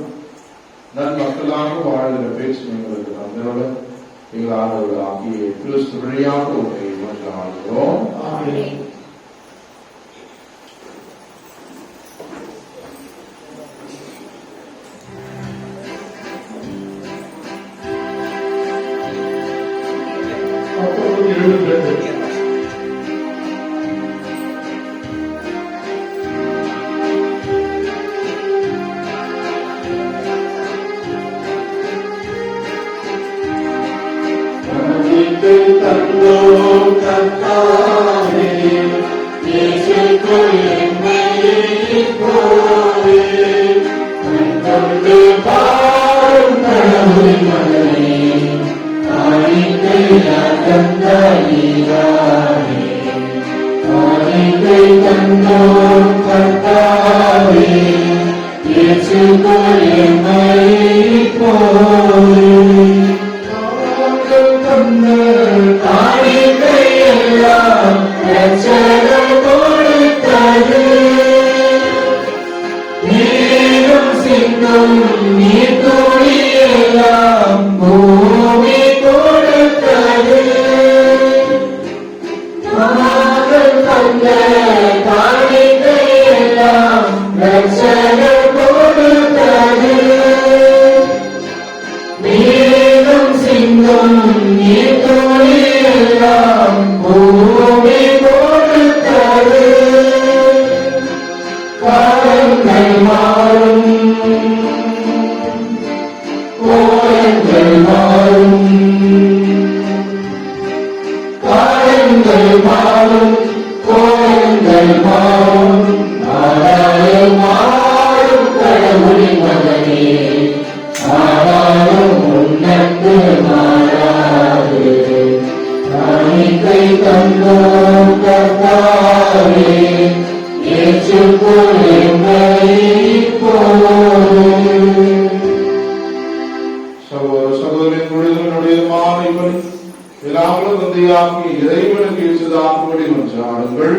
நன்மக்களாக வாழ்கிற பேச்சு எங்களுக்கு தந்தோட எங்களால் ஆகிய கிறிஸ்து வழியாக உங்களை மன்றாடுகிறோம். காலங்கள் மாறும், கோலங்கள் மாறும், காலங்கள் மாறும், கோலங்கள் மாறும், ஆனாலும் மாறும் கடவுளின் மகனே, ஆனாலும் உன்னத்து மாறாது. காணிக்கை தந்தோம் கர்த்தாவே, ஏற்றுக்கொள் எங்களை இப்போது. சகோதர சகோதரின் பொழுதுடைய மாலைகள் எல்லாங்களும் தந்தையாகி இறைவனுக்கு இசைதாக்கும்படி மன்றாடுங்கள்.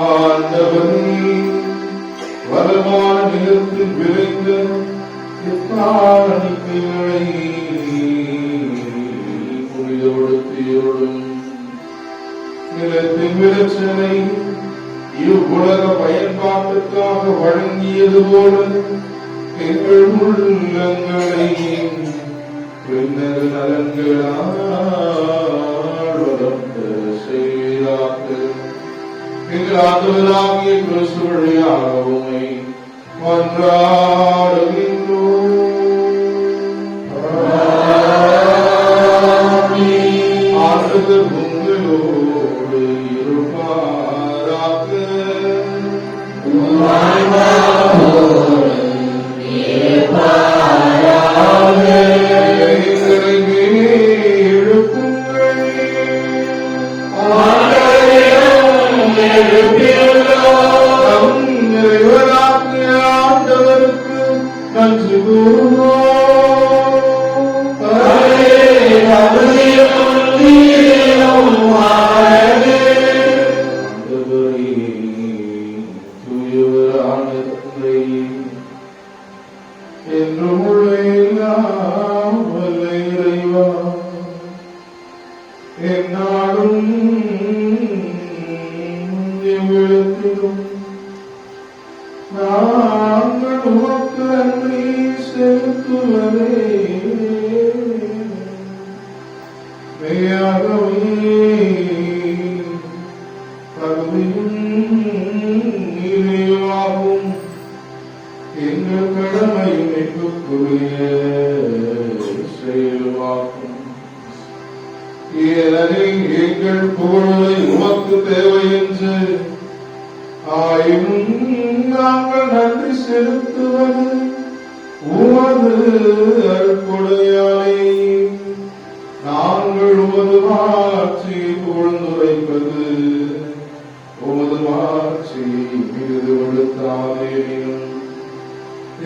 ஆண்டவன் வளமான நிலத்தில் விளைந்த இக்காணிக்கைகளை புனிதப்படுத்தியோடும் நிலத்தின் விளைச்சலை இவ்வுலக பயன்பாட்டுக்காக வழங்கியது போல எங்கள் உள்ளங்களை பின்னர் நலன்களால் வளர்த்த செய்தாக எங்கள் ஆண்டவராகிய கிறிஸ்து வழியாக உம்மை மன்றாடுகின்றோம். ஆண்டவர் உங்களோடு இருப்பாராக. எங்களை மேலே எழுப்புங்கள். நம் இறைவனாகிய ஆண்டவருக்கு நன்றி கூறுவோம். ஆண்டவரே, தூயவரான தந்தை, என்றும் உள்ள எல்லாம் வல்ல இறைவா, எந்நாளும் எவ்விடத்திலும் நாங்கள் உமக்கு நன்றி செலுத்துவதே மெய்யாகவே தகுதியும் நீதியுமாகும். எங்கள் கடமையும் மீட்புக்குரிய செயலுமாகும். ஏனெனில் எங்கள் புகழை உமக்கு தேவை என்று ஆயினும் நாங்கள் நன்றி செலுத்துவது உமது அருட்கொடையாலே. நாங்கள் உமது மாட்சியை புகழ்ந்துரைப்பது உமது மாட்சியை மிகுதிப்படுத்தாதேனும்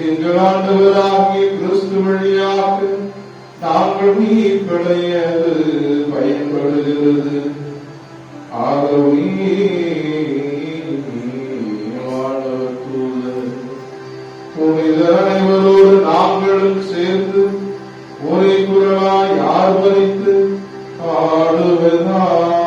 எங்கள் ஆண்டவராகிய கிறிஸ்து வழியாக நாங்கள் மீட்படைய பயன்படுகிறது. ஆகவே ஆண்டவர் தூதர் புனிதர் அனைவரோடு நாங்களும் சேர்ந்து ஒரே குரலாய் ஆர்ப்பரித்து பாடுவதாவது.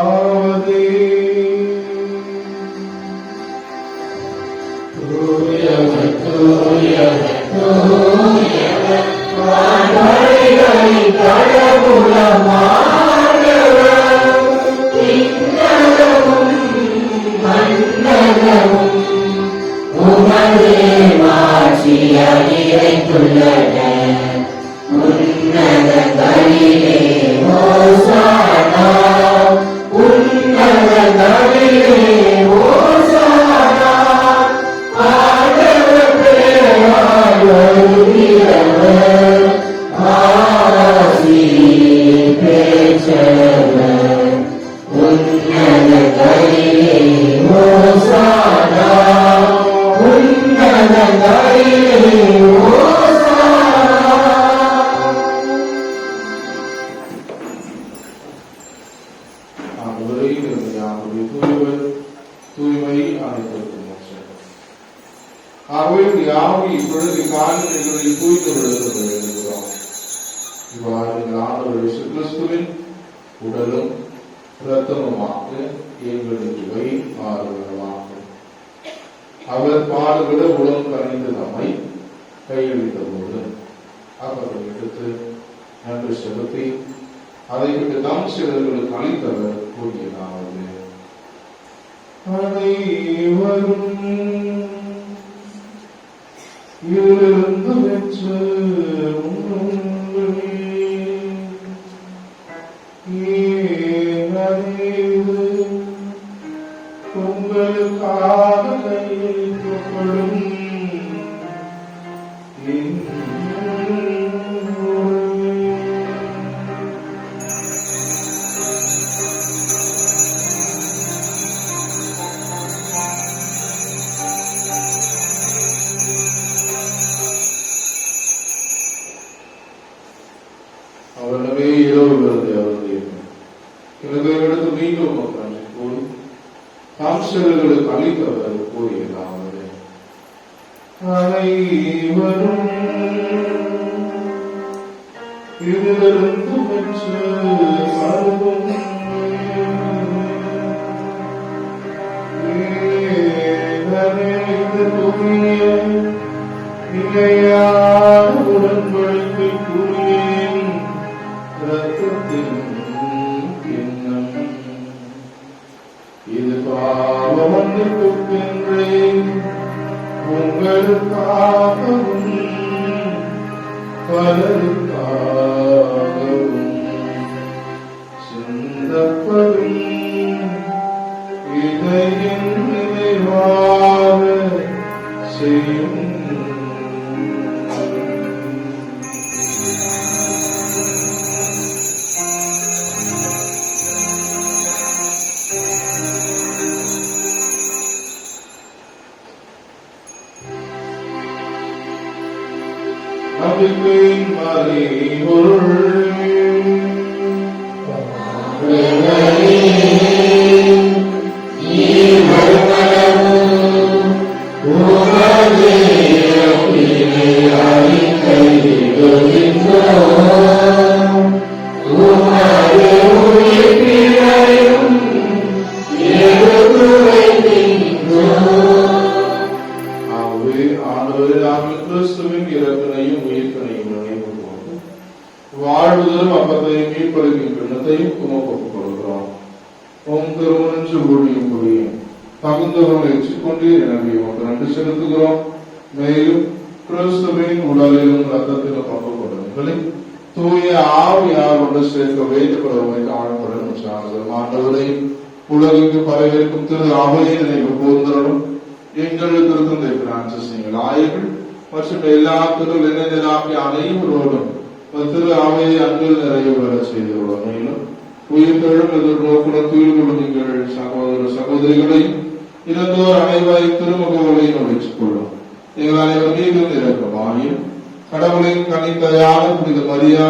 தூயவர் தூயவர் தூயவர் வான்வழிகளின் கடவுளமானவர், விண்ணகமும் மண்ணகமும் உமது மாட்சியால் நிறைந்துள்ளன. உன்னதங்களிலே ஓசானா, உன்னதங்களிலே ஓசானா. ஆண்டவர் பெயரால் வருகிறவர், ஆசி பெற்றவர். உன்னதங்களிலே ஓசானா, உன்னதங்களிலே ஓசானா. ஆண்டவரே, ஆண்டவரே, தூயவர், தூய்மை அனைத்திற்கும் மோட்சம். ஆகவே யாவை இப்பொழுது காரியங்களை தூய்த்து விடுகிறோம். இவ்வாறு எங்கள் ஆண்டவர் இயேசு கிறிஸ்துவின் உடலும் இரத்தமுமாக எங்களுக்கு இவை ஆறுதலாகும். அவர் பாடுபட உடல் கணிந்து நம்மை கையளித்த போது அவரை எடுத்து நன்றி செலுத்தி அதை விட்டு தாம் சிலர்களுக்கு அளித்தவர் கூறியதாவது, அனைவரும் இதிலிருந்து பெற்று உண்ணுங்கள். ஏனெனில் உங்களுக்காக கையளிக்கப்படும் என் அவனவே இரவு வருது அவருடைய இவர்களை எடுத்து மீண்டும் கூறி காம்சர்களுக்கு அளித்தவர் கூறியதாவது, அனைவரும் இதிலிருந்து பெற்று அருளும். ஏனெனில் தூய நிலையான உடன்படிக்கைக்குரிய இரத்தத்தின் கிண்ணம். இது பாவ மன்னிப்புக்கென்றே உங்களுக்காகவும் பலருக்காகவும் சிந்தப்படும். இதை என் நினைவாக செய்யும். நம்பிக்கையின் மறைபொருள் கிறிஸ்துவின் இறப்பினையும் உயிர்ப்பினையும் நினைவுகூர்ந்து வாழ்வுதலும் அப்பத்தையும் மீட்பளிக்கும் கிண்ணத்தையும் உமக்கு ஒப்புக் கொடுக்கிறோம். உம் திருமணன்று ஊழியும் புரியும் தகுந்தவர்களை எச்சிக்கொண்டீர். எனவே உமக்கு நன்றி செலுத்துகிறோம். மேலும் கிறிஸ்துவின் உடலிலும் ரத்தத்திலும் பங்கு கொண்டவர்களை தூய ஆவியார் ஒன்று சேர்க்க வேண்டுகிறவரை காணப்படும் ஆண்டவரை உலகிற்கு பரவிருக்கும் திரு அவையை நினைவு கூர்ந்தரும் எங்களுக்கு இருக்கும் பிரான்சிஸ் நீங்கள் ஆயர்கள் மற்றும் எல்லா திரு இணைந்தலாகிய அனைவரோடும் திரு அவையை அன்பில் நிறைய பெற செய்துள்ளோம். மேலும் உயிர்த்தெழும் எதிர்நோக்குடன் தூய்கொள்ளும் எங்கள் சகோதர சகோதரிகளையும் இறந்தோர் அனைவரை திருமுகங்களையும் நுழைத்துக் கொள்ளும். எங்கள் அனைவர் மீதும் இறக்கமாயும் கடவுளின் கனித்தலையான புனித மரியா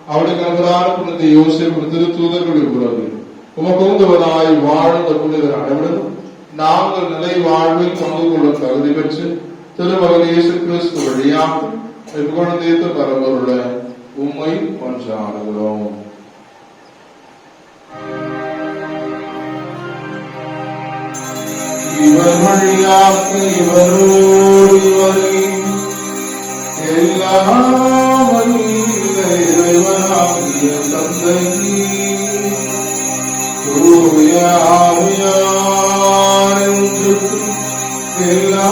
அவருடைய கணவரான புனித யோசேப்பு திருத்தூதர்களின் உறவு உமக்குந்தவனாய் வாழ்ந்த புனிதர் அனைவரும் நாங்கள் நிலை வாழ்வில் பங்கு கொள்ளும் தகுதி பெற்று திருமகன் இயேசு கிறிஸ்து வழியாக குழந்தையத்து பரவருள்ள உம்மை ஒன்றாடுகிறோம். இவர் வழியாக இவரோடு இவரை எல்லாம் இறைவனாகிய தந்தை தூய ஆவியார் என்று எல்லா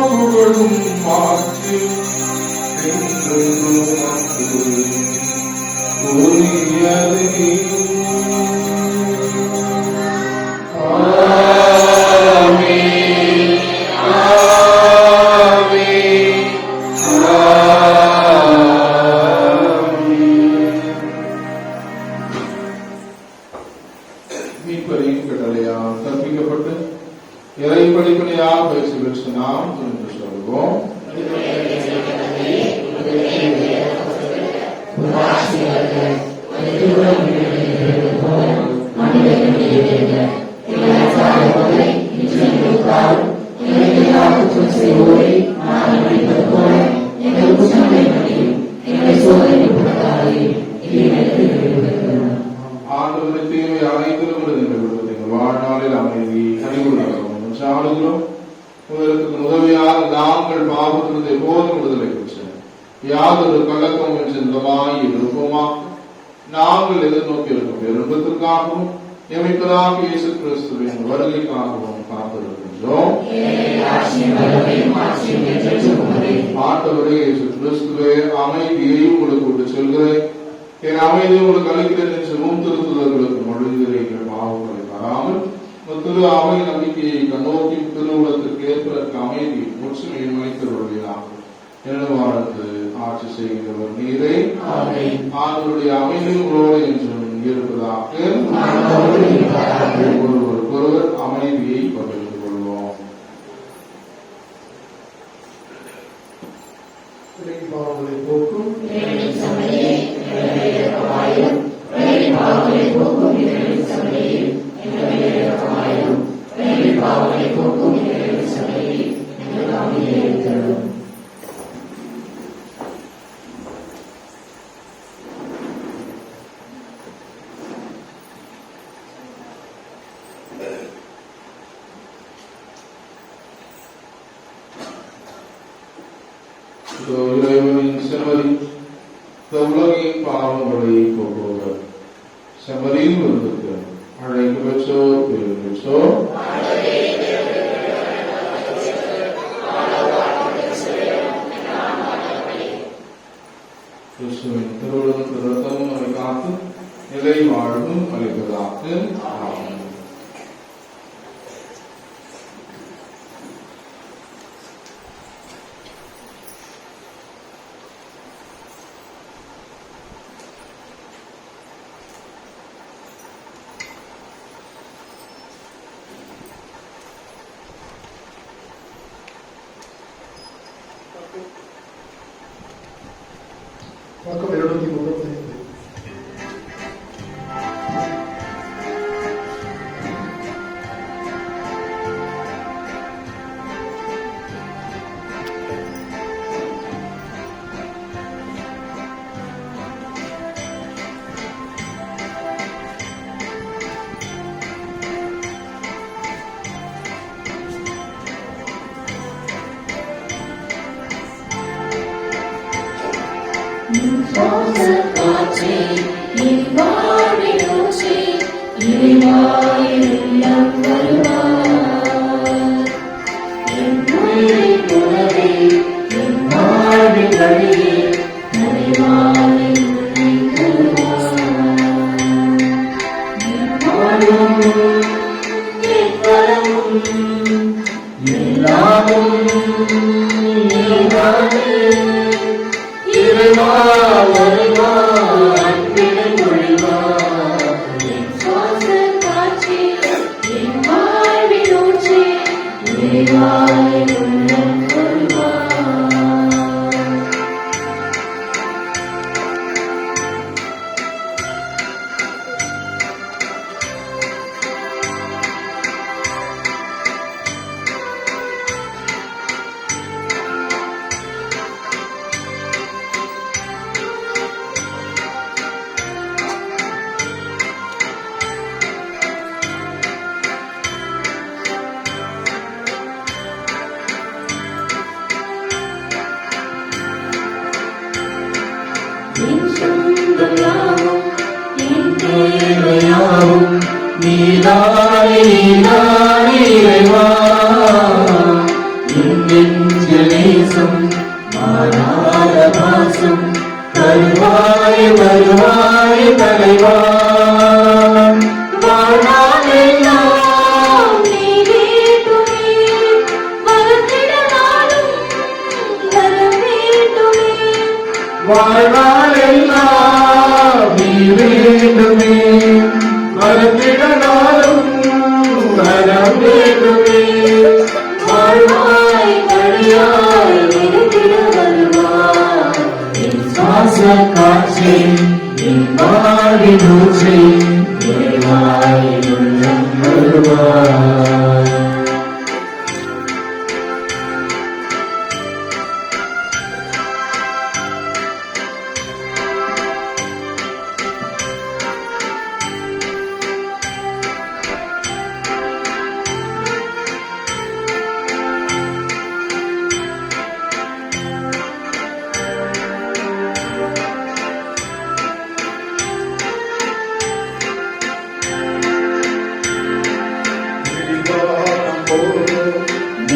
புகழும் மாற்றி என்றென்றும் உரியதே. மீட்பரின் கட்டளையால் கற்பிக்கப்பட்டு இறை படிப்பனையால் பயிற்சி பெற்று நாம் துணிந்து சொல்வோம். ஆண்டவரை தீமை அனைத்திலும் எங்கள் வாழ்நாளில் அமைதி அறிவுள்ளோம் சாடுகிறோம். உங்களுக்கு உதவியாக நாங்கள் பாவத்திலிருந்து எப்போதும் விடுதலை பெற்றோம். யாதொரு கலக்கம் சென்றமாய் இருப்போமா நாங்கள் எதிர்நோக்கி இருக்கும் விருப்பத்திற்காகவும் எமைப்பதாக இயேசு கிறிஸ்துவின் வருகைக்காகவும் காத்திருக்கின்றோம். ஆண்டவரே இயேசு கிறிஸ்துவே, அமைதியை உங்களுக்கு விட்டு செல்கிறேன், என் அமைதியை உங்களுக்கு அளிக்கிறேன் என்று திருத்துதர்களுக்கு மொழிகிறீர்கள். பாவங்களை வராமல் திரு அவை நம்பிக்கையை கண்ணோக்கி திருவுலத்திற்கு ஏற்பதற்கு அமைதி முற்றுமையும் அளித்தவர்களாக வாழ்ந்து ஆட்சி செய்கிறவர் நீரே. ஆண்டவருடைய அமைதி உங்களோடு என்றும் இருப்பதாக. ஒருவருக்கொருவர் அமைதியை பகிர்ந்து கொள்வோம். பாவங்களை போக்கும் இறைவனின் செம்மறி, உலகின் பாவங்களை போக்குவர் செம்மறியில் விருந்துக்கு அழைப்பு பெற்றோர் பேரு பெற்றோர். கிறிஸ்துவின் திருவுடன் திருத்தமும் அதை காத்து நிலை வாழ்வும் அளிப்பதாக. ஆமென். பக்கம் 235.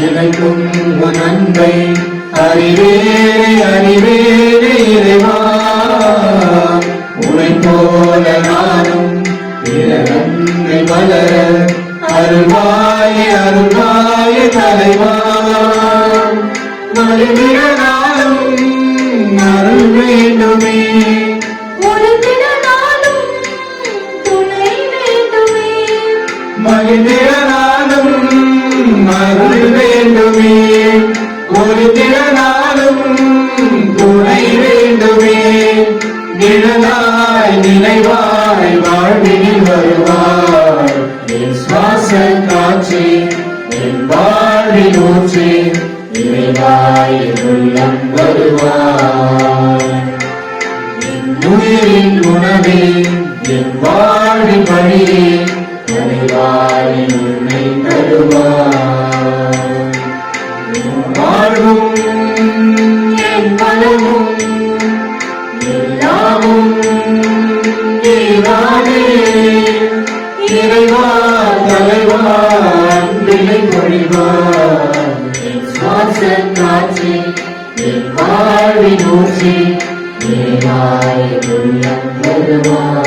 எனக்கும் உன் அன்பை அறிவேனே அறிவேனே இறைவா. உனை போல நானும் பிற நன்மை வளர அருள்வாயே அருள்வாயே தலைவா. மறுபிற நாளும் அருள் வேண்டுமே, மகிழ்ந்திட நாளும் அருள் வேண்டுமே, ஒரு திறனாலும் துணை வேண்டுமே. நிழலாய் நினைவாய் வாழ்வில் வருவாய், என் சுவாச காற்றே என் வாழ்வில் ஊற்றே இறைவாய் உள்ளம் வருவாய். என் உயிரின் உணவே என் வாழ்வின் வழியே இறைவாய் உன்னை தருவாய். என் வாழ்வும் என் மனமும் எல்லாமும் நீதானே. இறைவா தலைவா அன்பினை பொழிவாய், என் சுவாச காற்றே என் வாழ்வின் ஊற்றே இறைவாய் உள்ளம் வருவாய்.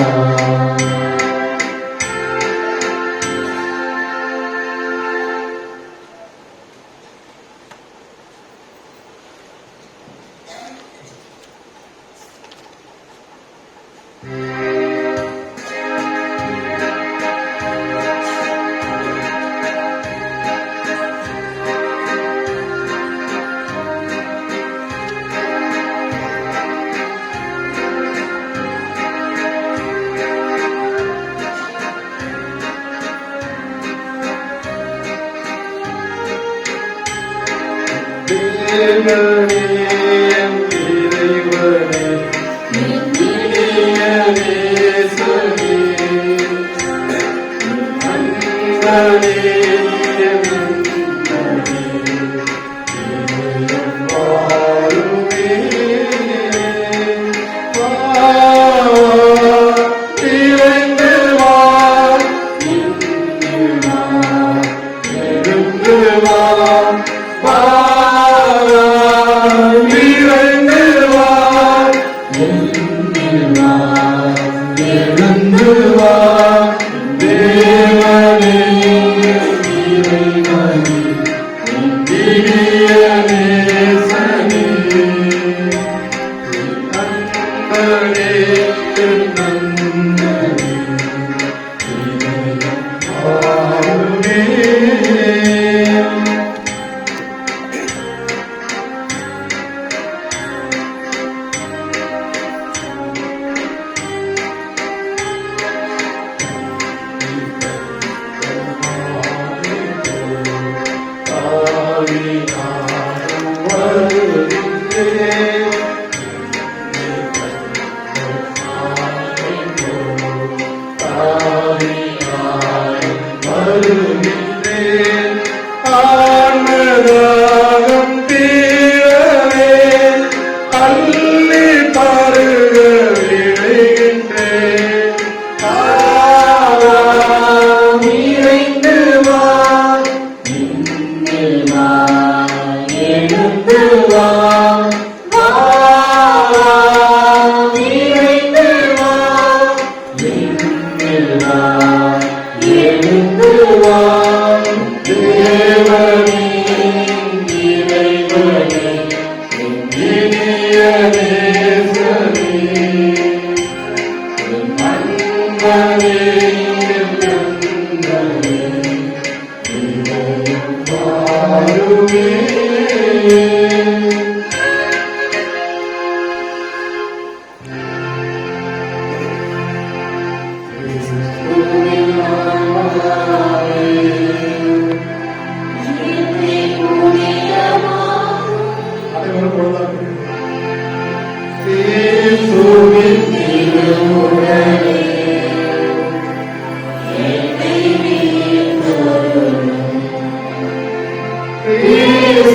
Please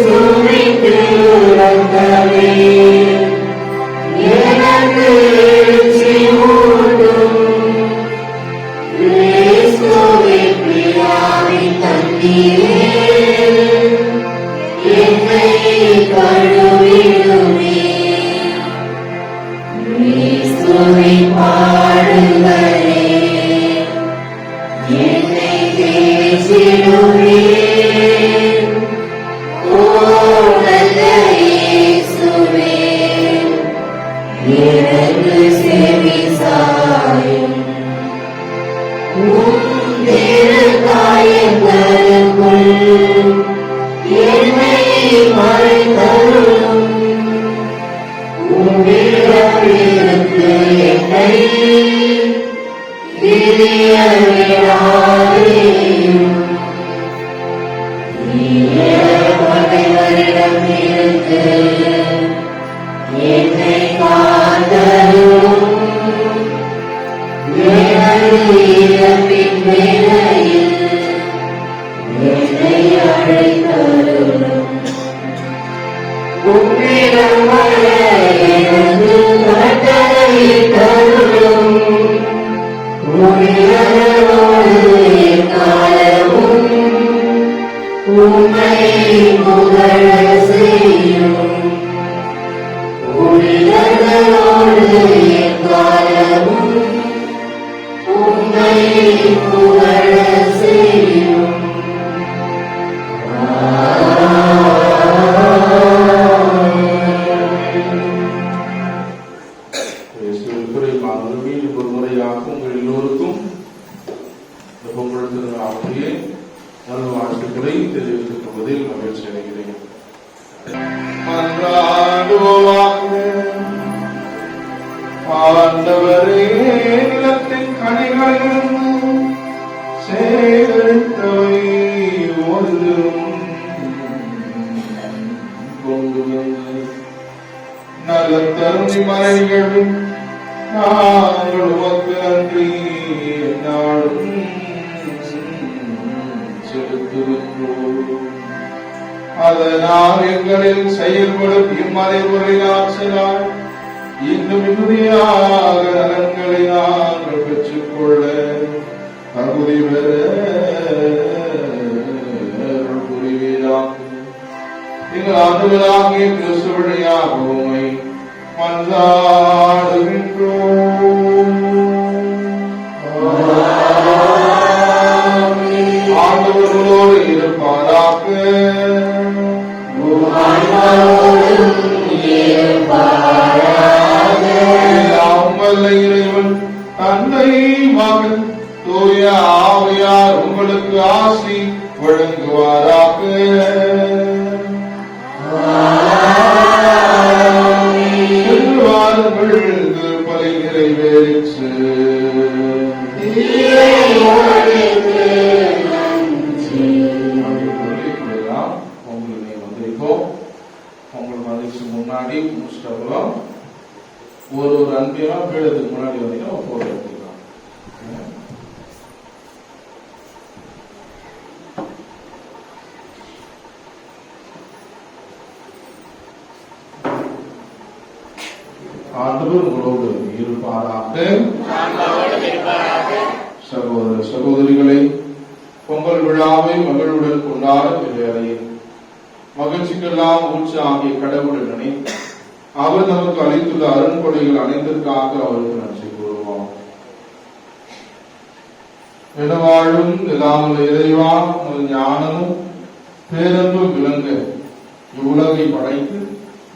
நல்வாழ்த்துக்களை தெரிவித்துக் கொள்வதில் மகிழ்ச்சி அடைகிறேன். மன்றாடுவோமாக. ஆண்டவரே, நிலத்தின் கனிகளிலிருந்து சேகரித்தவை ஒன்றும் கொண்டு வந்து நலம் தரும் மலைகளில் நாங்கள் உமக்கு நன்றி நாடும் செலுத்துகின்றோம். அதனால் எங்களில் செயல்படும் இம்மறைமுறையின் ஆற்றலால் இன்னும் மிகுதியாக நலன்களை நாங்கள் பெற்றுக்கொள்ள தகுதி பெற புரிவீராக. எங்கள் ஆண்டவராகிய கிறிஸ்து வழியாக உம்மை மன்றாடுகின்றோம். ஆண்டவர்களோடு இருப்பாராக. இறைவன் தந்தை மகன் தூய ஆவியார் உங்களுக்கு ஆசி வழங்குவாராக. பலி நிறைவேறிற்று. உங்களுக்கு முன்னாடி முடிச்சிட்டோம். ஒரு அன்பியா பீடத்துக்கு முன்னாடி வந்தீங்கன்னா போட்டோ எடுத்துக்கலாம். ஆண்டவர் உங்களோடு இருப்பாராக. சகோதர சகோதரிகளை, பொங்கல் விழாவை மகிழ்வுடன் கொண்டாட வேளையில் மகிழ்ச்சிக்கெல்லாம் ஊற்று ஆகிய கடவுளை நினைத்து அவர் நமக்கு அளித்துள்ள அருண்கொடைகள் அனைத்திற்காக அவருக்கு நன்றி கூறுவோம். இடவாழும் இல்லாமல் இறைவா, ஞானமும் பேரன்பும் விளங்க இவ்வுலகை படைத்து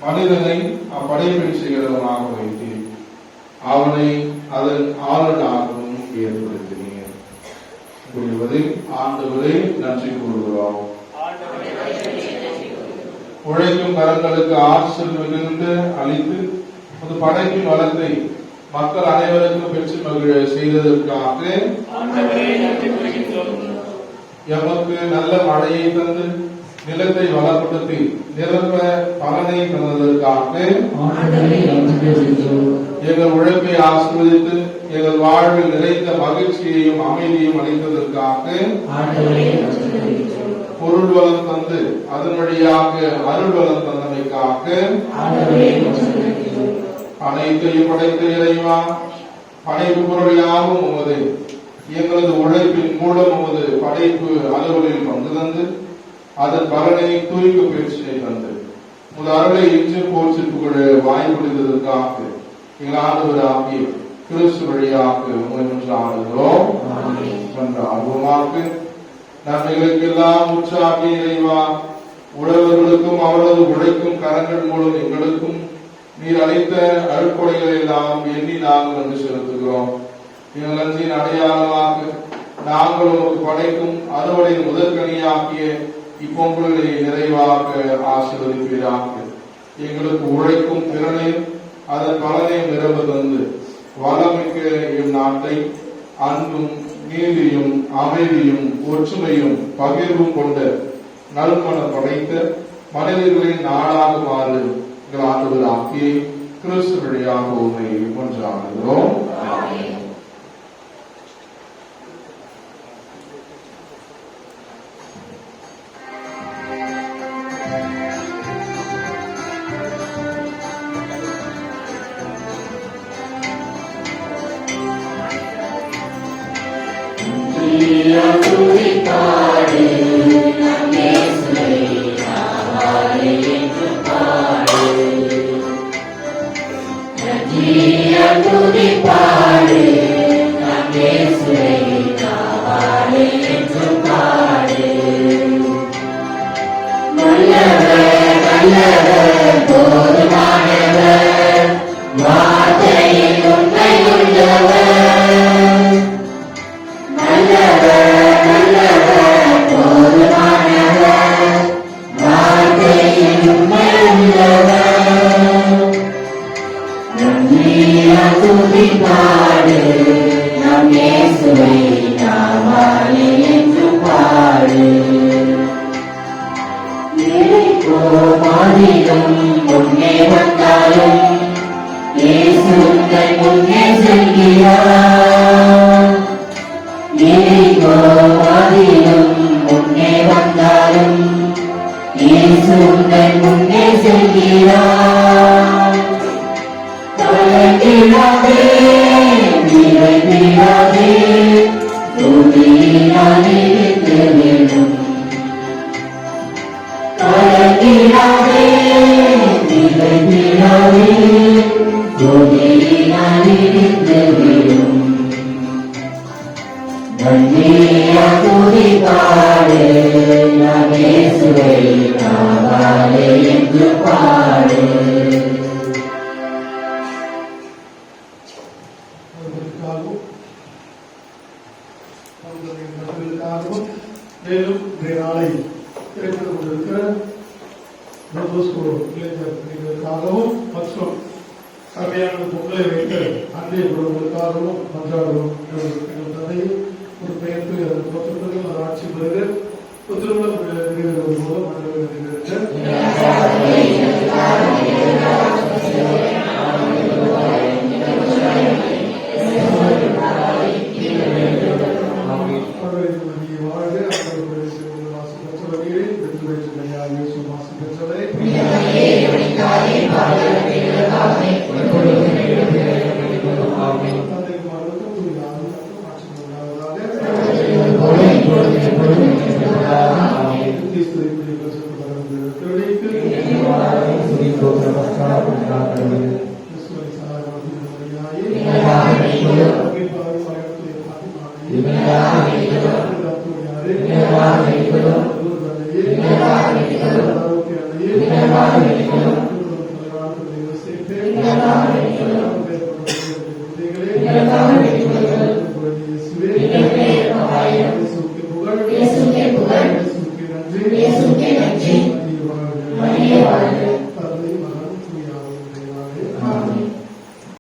மனிதனை அப்படைப்பின் சிகரமாக வைத்து அவனை அதன் ஆளுநராகவும் ஏற்படுத்தினீர். புரிவதில் ஆண்டவரே நன்றி கூறுகிறோம். உழைக்கும் கரங்களுக்கு ஆற்றல் மிகுந்து அளித்து அது படைக்கும் வளத்தை மக்கள் அனைவருக்கும் பெற்று மகிழ செய்ததற்காக எமக்கு நல்ல மழையை தந்து நிலத்தை வளப்படுத்தி நிரம்ப பலனை தந்ததற்காக எங்கள் உழைப்பை ஆசிர்வதித்து எங்கள் வாழ்வில் நிறைந்த மகிழ்ச்சியையும் அமைதியும் அளித்ததற்காக பொருள் வளம் தந்து அதன் வழியாக அருள் வளம் தந்தமைக்காக அனைத்தையும் படைத்த இறைவா, படைப்பு பொருள் யாவும் உமது. எங்களது உழைப்பின் மூலம் உமது படைப்பு அலுவலில் பங்கு தந்து அதன் பலனை தூய்மை பயிற்சியை தந்து உமது அருளை இன்று போற்றி புகழ வாய்ப்புடைத்ததற்காக எங்கள் ஆண்டவர் ஆகிய கிறிஸ்து வழியாக உங்களை மன்றாடுகிறோம். மன்றாடுவோமாக. நன்மைகளுக்கெல்லாம் உற்சாகி இறைவா, உழவர்களுக்கும் அவரது உழைக்கும் கரங்கள் மூலம் எங்களுக்கும் நீர் அளித்த அருட்கொடைகளை எல்லாம் எண்ணி நாங்கள் நன்றி செலுத்துகிறோம். எங்கள் நன்றியின் அடையாளமாக நாங்கள் உமக்கு படைக்கும் அறுவடை முதற்கனியாகிய இப்பொங்கலை நிறைவாக ஆசீர்வதிப்பீராக. எங்களுக்கு உழைக்கும் திறனை அதன் பலனை நிரம்ப தந்து வளமிக்க இந்நாட்டை அன்பும் நீதியும் அமைதியும் ஒற்றுமையும் பகிர்வும் கொண்ட நல்மனம் படைத்த மனிதர்களின் நாடாகுமாறு எங்கள் ஆண்டவர் ஆகிய கிறிஸ்து வழியாக உண்மை ஒன்றாகிறோம். மேலும் இன்றைய நாளை திரைப்படம் கொண்டிருக்கிற இளைஞர்களுக்காகவும் மற்றும் சபையான பொங்கலை வைத்த அன்றைய குடும்பங்களுக்காகவும் மன்றாடுவோம். தந்தையை ஒரு பெயர்த்து ஒத்துழைப்புகள் ஒரு ஆட்சி பெறுகிற ஒத்துழைப்பு மூலம் Amen.